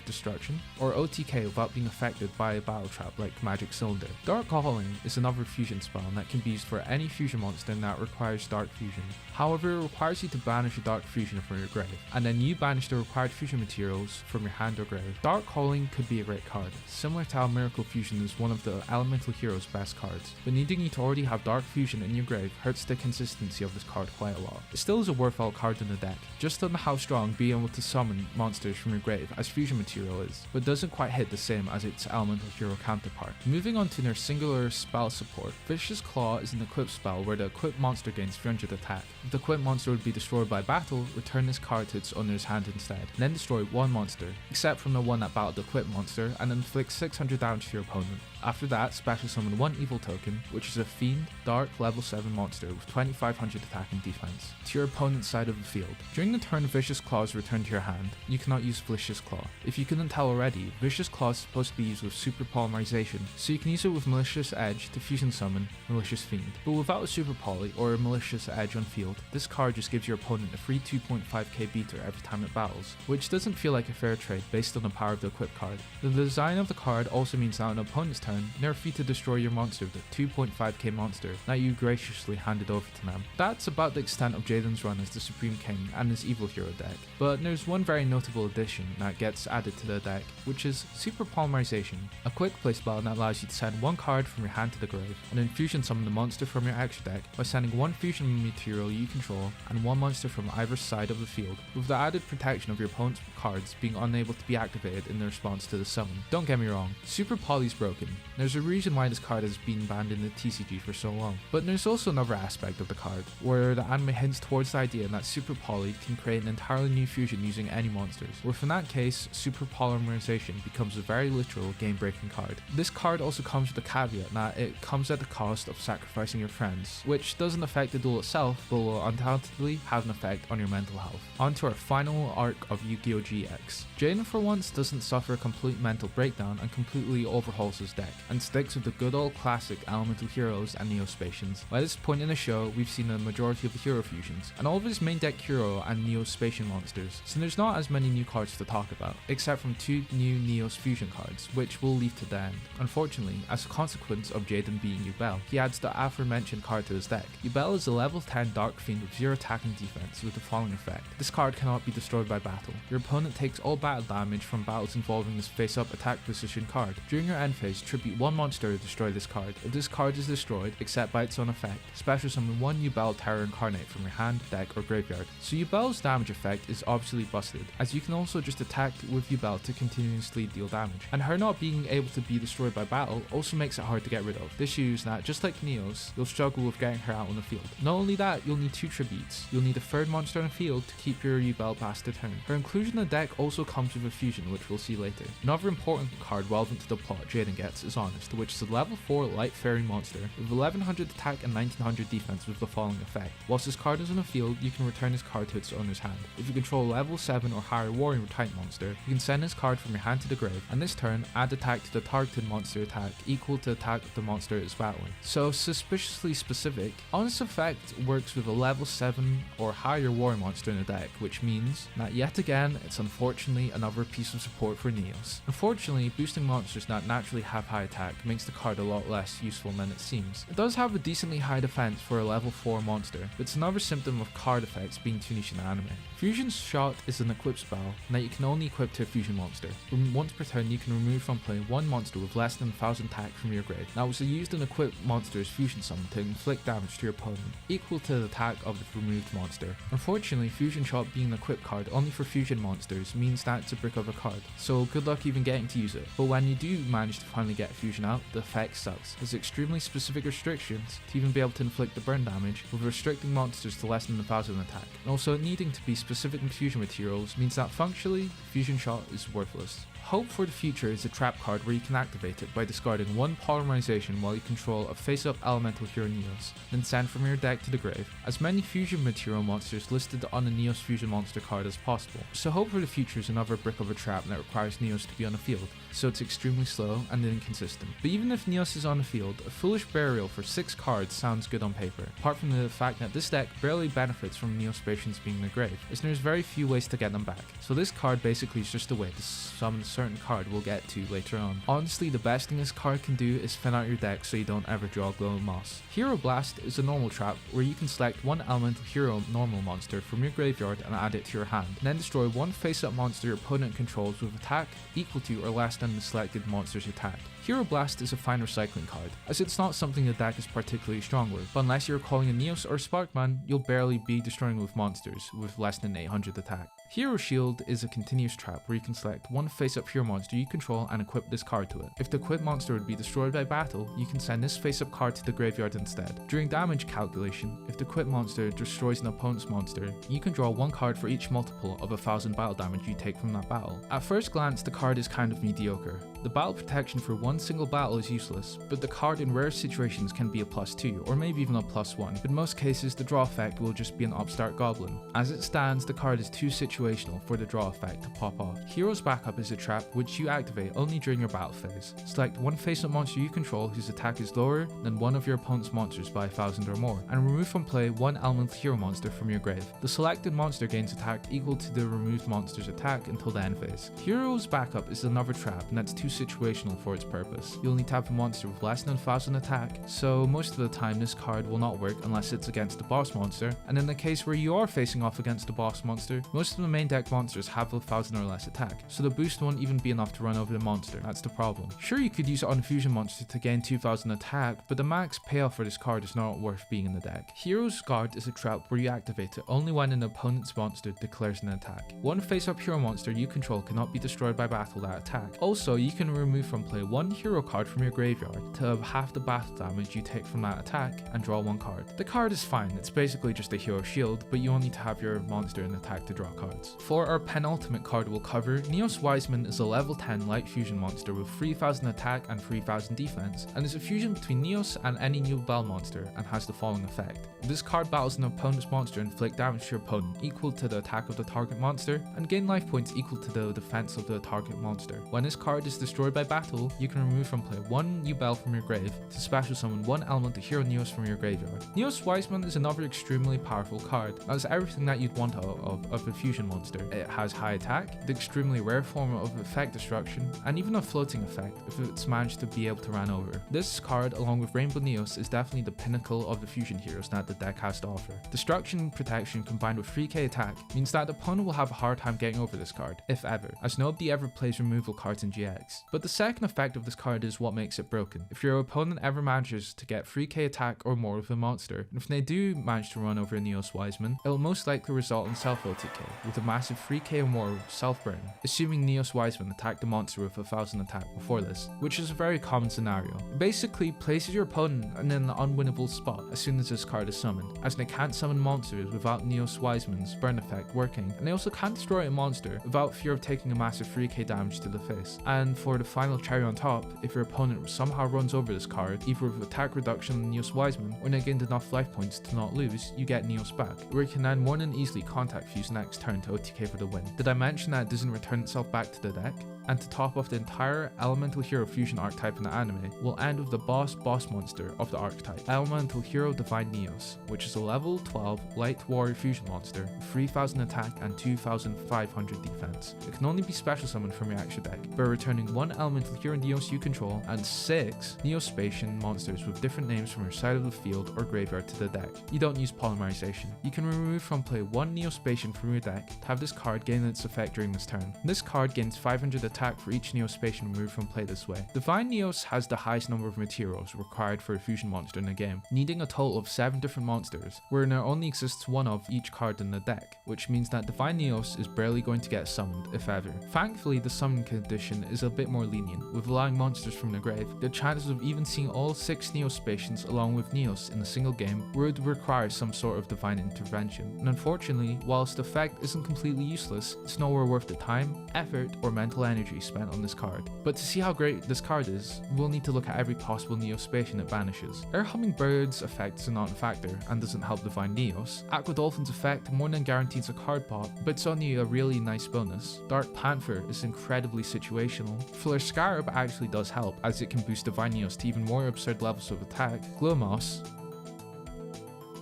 destruction, or OTK without being affected by a battle trap like Magic Cylinder. Dark Calling is another fusion spell that can be used for any fusion monster that requires Dark Fusion. However, it requires you to banish a Dark Fusion from your grave, and then you banish the required fusion materials from your hand or grave. Dark Calling could be a great card, similar to how Miracle Fusion is one of the Elemental Hero's best cards, but needing you to already have Dark Fusion in your grave hurts the consistency of this card quite a lot. It still is a worthwhile card in the deck, just on how strong being able to summon monsters from your grave as fusion material is, but doesn't quite hit the same as its Elemental Hero counterpart. Moving on to their singular spell support, Vicious Claw is an equipped spell where the equipped monster gains 300 attack. If the equipped monster would be destroyed by battle, return this card to its owner's hand instead, and then destroy one monster, except from the one that battled the equipped monster, and inflict 600 damage to your opponent. After that, special summon one evil token, which is a Fiend, Dark, level 7 monster with 2500 attack and defense, to your opponent's side of the field. During the turn Vicious Claw is returned to your hand, you cannot use Vicious Claw. If you couldn't tell already, Vicious Claw is supposed to be used with Super Polymerization, so you can use it with Malicious Edge to fusion summon Malicious Fiend. But without a Super Poly or a Malicious Edge on field, this card just gives your opponent a free 2.5k beater every time it battles, which doesn't feel like a fair trade based on the power of the equipped card. The design of the card also means that on an opponent's turn, they're free to destroy your monster with a 2.5k monster that you graciously handed over to them. That's about the extent of Jaden's run as the Supreme King and his Evil Hero deck, but there's one very notable addition that gets added to the deck, which is Super Polymerization, a quick play spell that allows you to send one card from your hand to the grave, and then fusion summon the monster from your extra deck by sending one fusion material you control and one monster from either side of the field, with the added protection of your opponent's cards being unable to be activated in the response to the summon. Don't get me wrong, Super Poly's broken. There's a reason why this card has been banned in the TCG for so long. But there's also another aspect of the card, where the anime hints towards the idea that Super Poly can create an entirely new fusion using any monsters, where in that case, Super Polymerization becomes a very literal game-breaking card. This card also comes with a caveat that it comes at the cost of sacrificing your friends, which doesn't affect the duel itself, but will undoubtedly have an effect on your mental health. On to our final arc of Yu-Gi-Oh! GX. Jaden for once doesn't suffer a complete mental breakdown and completely overhauls his deck, and sticks with the good old classic Elemental Heroes and Neo-Spacians. By this point in the show, we've seen the majority of the hero fusions, and all of his main deck hero and Neo-Spacian monsters, so there's not as many new cards to talk about, except from 2 new Neos fusion cards, which we'll leave to the end. Unfortunately, as a consequence of Jaden beating Yubel, he adds the aforementioned card to his deck. Yubel is a level 10 Dark Fiend with 0 attack and defense with the following effect. This card cannot be destroyed by battle. Your opponent takes all battle damage from battles involving this face-up attack position card. During your end phase, tribute contribute one monster to destroy this card. If this card is destroyed, except by its own effect, special summon one Yubel Terror Incarnate from your hand, deck, or graveyard. So Yubel's damage effect is obviously busted, as you can also just attack with Yubel to continuously deal damage. And her not being able to be destroyed by battle also makes it hard to get rid of. This shows that, just like Neos, you'll struggle with getting her out on the field. Not only that, you'll need 2 tributes. You'll need a 3rd monster on the field to keep your Yubel past the turn. Her inclusion in the deck also comes with a fusion, which we'll see later. Another important card relevant to the plot Jaden gets is Honest, which is a level 4 light fairy monster with 1100 attack and 1900 defense with the following effect. Whilst this card is on the field, you can return this card to its owner's hand. If you control a level 7 or higher warrior type monster, you can send this card from your hand to the grave, and this turn add attack to the targeted monster attack equal to the attack of the monster it is battling. So suspiciously specific, Honest effect works with a level 7 or higher warrior monster in the deck, which means that yet again it's unfortunately another piece of support for Neos. Unfortunately, boosting monsters that naturally have high attack makes the card a lot less useful than it seems. It does have a decently high defense for a level 4 monster, but it's another symptom of card effects being too niche in the anime. Fusion Shot is an equip spell that you can only equip to a fusion monster. Once per turn, you can remove from play one monster with less than 1000 attack from your grave. Now, it's used in equipped monster's fusion summon to inflict damage to your opponent, equal to the attack of the removed monster. Unfortunately, Fusion Shot being an equipped card only for fusion monsters means that it's a brick of a card, so good luck even getting to use it. But when you do manage to finally get fusion out, the effect sucks. There's extremely specific restrictions to even be able to inflict the burn damage, with restricting monsters to less than 1000 attack. And also needing to be specific fusion materials means that functionally, Fusion Shot is worthless. Hope for the Future is a trap card where you can activate it by discarding one Polymerization while you control a face-up elemental hero Neos, then send from your deck to the grave, as many fusion material monsters listed on the Neos fusion monster card as possible. So Hope for the Future is another brick of a trap that requires Neos to be on the field, so it's extremely slow and inconsistent. But even if Neos is on the field, a Foolish Burial for 6 cards sounds good on paper, apart from the fact that this deck barely benefits from Neo-Spacians being in the grave, as there's very few ways to get them back. So this card basically is just a way to summon a certain card we'll get to later on. Honestly, the best thing this card can do is thin out your deck so you don't ever draw Glowing Moss. Hero Blast is a normal trap where you can select one elemental hero normal monster from your graveyard and add it to your hand, and then destroy one face-up monster your opponent controls with attack equal to or less than the selected monster's attack. Hero Blast is a fine recycling card, as it's not something the deck is particularly strong with, but unless you're calling a Neos or Sparkman, you'll barely be destroying with monsters with less than 800 attack. Hero Shield is a continuous trap where you can select one face-up hero monster you control and equip this card to it. If the equipped monster would be destroyed by battle, you can send this face-up card to the graveyard instead. During damage calculation, if the equipped monster destroys an opponent's monster, you can draw one card for each multiple of 1000 battle damage you take from that battle. At first glance, the card is kind of mediocre. The battle protection for one single battle is useless, but the card in rare situations can be a +2 or maybe even a +1, but in most cases the draw effect will just be an upstart goblin. As it stands, the card is too situational for the draw effect to pop off. Hero's Backup is a trap which you activate only during your battle phase. Select one face-up monster you control whose attack is lower than one of your opponent's monsters by 1000 or more, and remove from play one elemental hero monster from your grave. The selected monster gains attack equal to the removed monster's attack until the end phase. Hero's Backup is another trap, and that's too situational for its purpose. You'll need to have a monster with less than 1000 attack, so most of the time this card will not work unless it's against the boss monster, and in the case where you are facing off against the boss monster, most of the main deck monsters have 1000 or less attack, so the boost won't even be enough to run over the monster. That's the problem. Sure, you could use it on a fusion monster to gain 2000 attack, but the max payoff for this card is not worth being in the deck. Hero's Guard is a trap where you activate it only when an opponent's monster declares an attack. One face-up hero monster you control cannot be destroyed by battle that attack. Also, you can remove from play one hero card from your graveyard to have half the battle damage you take from that attack and draw one card. The card is fine, it's basically just a hero shield, but you only need to have your monster in attack to draw cards. For our penultimate card we'll cover, Neos Wiseman is a level 10 light fusion monster with 3000 attack and 3000 defense, and is a fusion between Neos and any new Bell monster and has the following effect. This card battles an opponent's monster and inflict damage to your opponent equal to the attack of the target monster, and gain life points equal to the defense of the target monster. When this card is destroyed by battle, you can remove from play one Yubel from your grave to special summon one elemental hero Neos from your graveyard. Neos Wiseman is another extremely powerful card that has everything that you'd want out of a fusion monster. It has high attack, the extremely rare form of effect destruction, and even a floating effect if it's managed to be able to run over. This card, along with Rainbow Neos, is definitely the pinnacle of the fusion heroes that the deck has to offer. Destruction and protection combined with 3k attack means that the opponent will have a hard time getting over this card, if ever, as nobody ever plays removal cards in GX. But the second effect of this card is what makes it broken. If your opponent ever manages to get 3k attack or more with a monster, and if they do manage to run over a Neos Wiseman, it will most likely result in self-OTK, with a massive 3k or more self-burn, assuming Neos Wiseman attacked the monster with 1000 attack before this, which is a very common scenario. Basically, places your opponent in an unwinnable spot as soon as this card is summoned, as they can't summon monsters without Neos Wiseman's burn effect working, and they also can't destroy a monster without fear of taking a massive 3k damage to the face. And for the final cherry on top, if your opponent somehow runs over this card, either with attack reduction on Neos Wiseman, or they gained enough life points to not lose, you get Neos back, where you can then more than easily contact fuse next turn to OTK for the win. Did I mention that it doesn't return itself back to the deck? And to top off the entire Elemental Hero fusion archetype in the anime, we'll end with the boss monster of the archetype, Elemental Hero Divine Neos, which is a level 12 light warrior fusion monster, 3000 attack and 2500 defense. It can only be special summoned from your extra deck, by returning 1 Elemental Hero Neos you control and 6 Neo-Spacian monsters with different names from your side of the field or graveyard to the deck. You don't use Polymerization. You can remove from play 1 Neo-Spacian from your deck to have this card gain its effect during this turn. This card gains 500 attack for each Neo-Spacian removed from play this way. Divine Neos has the highest number of materials required for a fusion monster in the game, needing a total of 7 different monsters, where there only exists 1 of each card in the deck, which means that Divine Neos is barely going to get summoned, if ever. Thankfully, the summon condition is a bit more lenient, with allowing monsters from the grave. The chances of even seeing all 6 Neo-Spacians along with Neos in a single game would require some sort of divine intervention, and unfortunately, whilst the effect isn't completely useless, it's nowhere worth the time, effort, or mental energy spent on this card. But to see how great this card is, we'll need to look at every possible Neo-Spacian it banishes. Air Hummingbird's effects are not a factor and doesn't help Divine Neos. Aqua Dolphin's effect more than guarantees a card pop, but it's only a really nice bonus. Dark Panther is incredibly situational. Flare Scarab actually does help, as it can boost Divine Neos to even more absurd levels of attack. Glowmoss.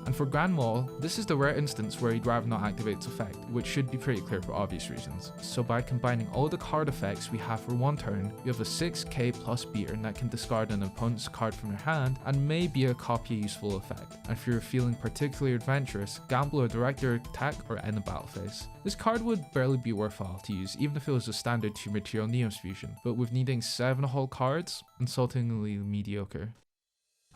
And for Grand Maul, this is the rare instance where you'd rather not activate its effect, which should be pretty clear for obvious reasons. So by combining all the card effects we have for one turn, you have a 6k plus beater that can discard an opponent's card from your hand and may be a copy a useful effect. And if you're feeling particularly adventurous, gamble or direct your attack or end the battle phase. This card would barely be worthwhile to use even if it was a standard 2 material Neos fusion, but with needing 7 whole cards, insultingly mediocre.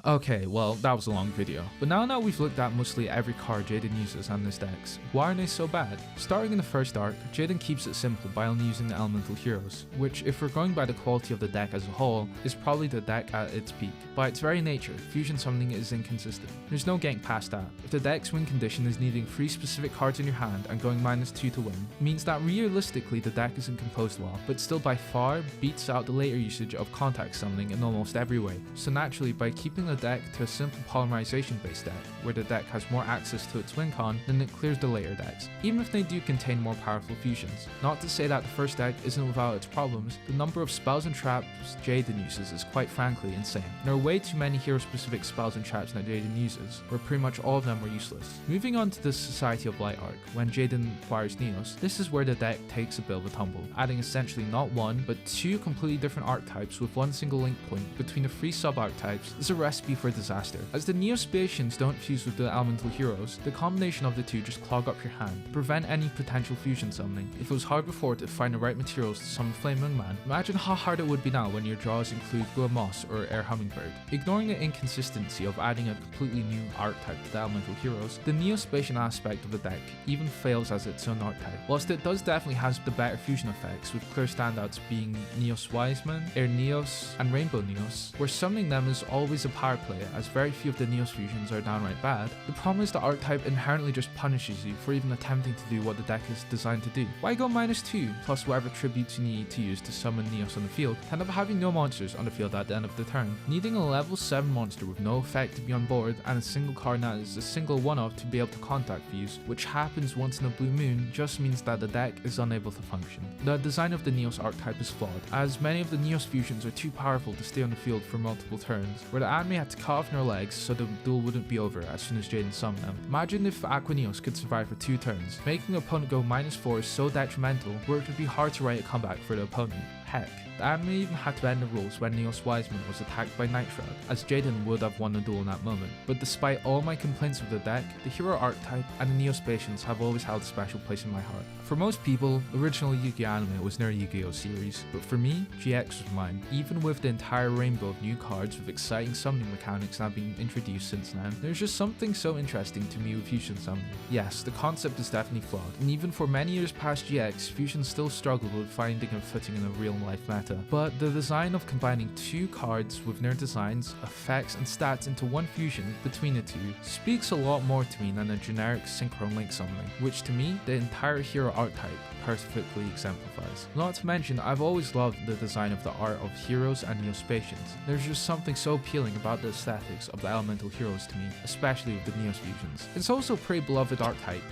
Okay, well, that was a long video, but now that we've looked at mostly every card Jaden uses on his decks, why are they so bad? Starting in the first arc, Jaden keeps it simple by only using the elemental heroes, which, if we're going by the quality of the deck as a whole, is probably the deck at its peak. By its very nature, fusion summoning is inconsistent. There's no getting past that. If the deck's win condition is needing 3 specific cards in your hand and going -2 to win, means that realistically the deck isn't composed well, but still by far beats out the later usage of contact summoning in almost every way. So naturally, by keeping the deck to a simple polymerization based deck, where the deck has more access to its win con, then it clears the later decks, even if they do contain more powerful fusions. Not to say that the first deck isn't without its problems, the number of spells and traps Jaden uses is quite frankly insane. There are way too many hero specific spells and traps that Jaden uses, where pretty much all of them are useless. Moving on to the Society of Light arc, when Jaden acquires Neos, this is where the deck takes a bit of a tumble, adding essentially not 1, but 2 completely different archetypes with one single link point between the 3 sub-archetypes is a recipe for disaster. As the Neo-Spacians don't fuse with the elemental heroes, the combination of the 2 just clog up your hand, prevent any potential fusion summoning. If it was hard before to find the right materials to summon Flaming Man, imagine how hard it would be now when your draws include Glow Moss or Air Hummingbird. Ignoring the inconsistency of adding a completely new archetype to the elemental heroes, the Neo-Spacian aspect of the deck even fails as its own archetype. Whilst it does definitely has the better fusion effects, with clear standouts being Neos Wiseman, Air Neos, and Rainbow Neos, where summoning them is always a power play, as very few of the Neos fusions are downright bad, the problem is the archetype inherently just punishes you for even attempting to do what the deck is designed to do. Why go -2 plus whatever tributes you need to use to summon Neos on the field, to end up having no monsters on the field at the end of the turn? Needing a level 7 monster with no effect to be on board and a single card that is a single one-off to be able to contact fuse, which happens once in a blue moon, just means that the deck is unable to function. The design of the Neos archetype is flawed, as many of the Neos fusions are too powerful to stay on the field for multiple turns, where the anime had to cut off their legs so the duel wouldn't be over as soon as Jaden summoned them. Imagine if Aquaneos could survive for 2 turns. Making the opponent go -4 is so detrimental where it would be hard to write a comeback for the opponent. Heck, the anime even had to end the rules when Neo's Wiseman was attacked by Night Shroud, as Jaden would have won the duel in that moment. But despite all my complaints with the deck, the hero archetype and the Neo-Spacians have always held a special place in my heart. For most people, the original Yu-Gi-Oh anime was their Yu-Gi-Oh series, but for me, GX was mine. Even with the entire rainbow of new cards with exciting summoning mechanics that have been introduced since then, there's just something so interesting to me with Fusion Summoning. Yes, the concept is definitely flawed, and even for many years past GX, Fusion still struggled with finding a footing in a real-life meta. But the design of combining 2 cards with their designs, effects, and stats into one fusion between the 2 speaks a lot more to me than a generic Synchron Link summoning, which to me, the entire hero archetype perfectly exemplifies. Not to mention, I've always loved the design of the art of heroes and Neo-Spacians. There's just something so appealing about the aesthetics of the elemental heroes to me, especially with the Neo-Spacians. It's also a pretty beloved archetype,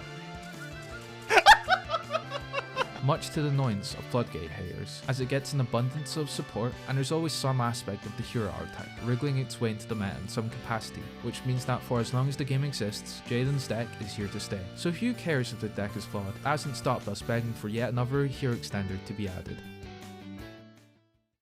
much to the annoyance of Floodgate haters, as it gets an abundance of support and there's always some aspect of the hero archetype wriggling its way into the meta in some capacity, which means that for as long as the game exists, Jaden's deck is here to stay. So who cares if the deck is flawed? It hasn't stopped us begging for yet another hero extender to be added.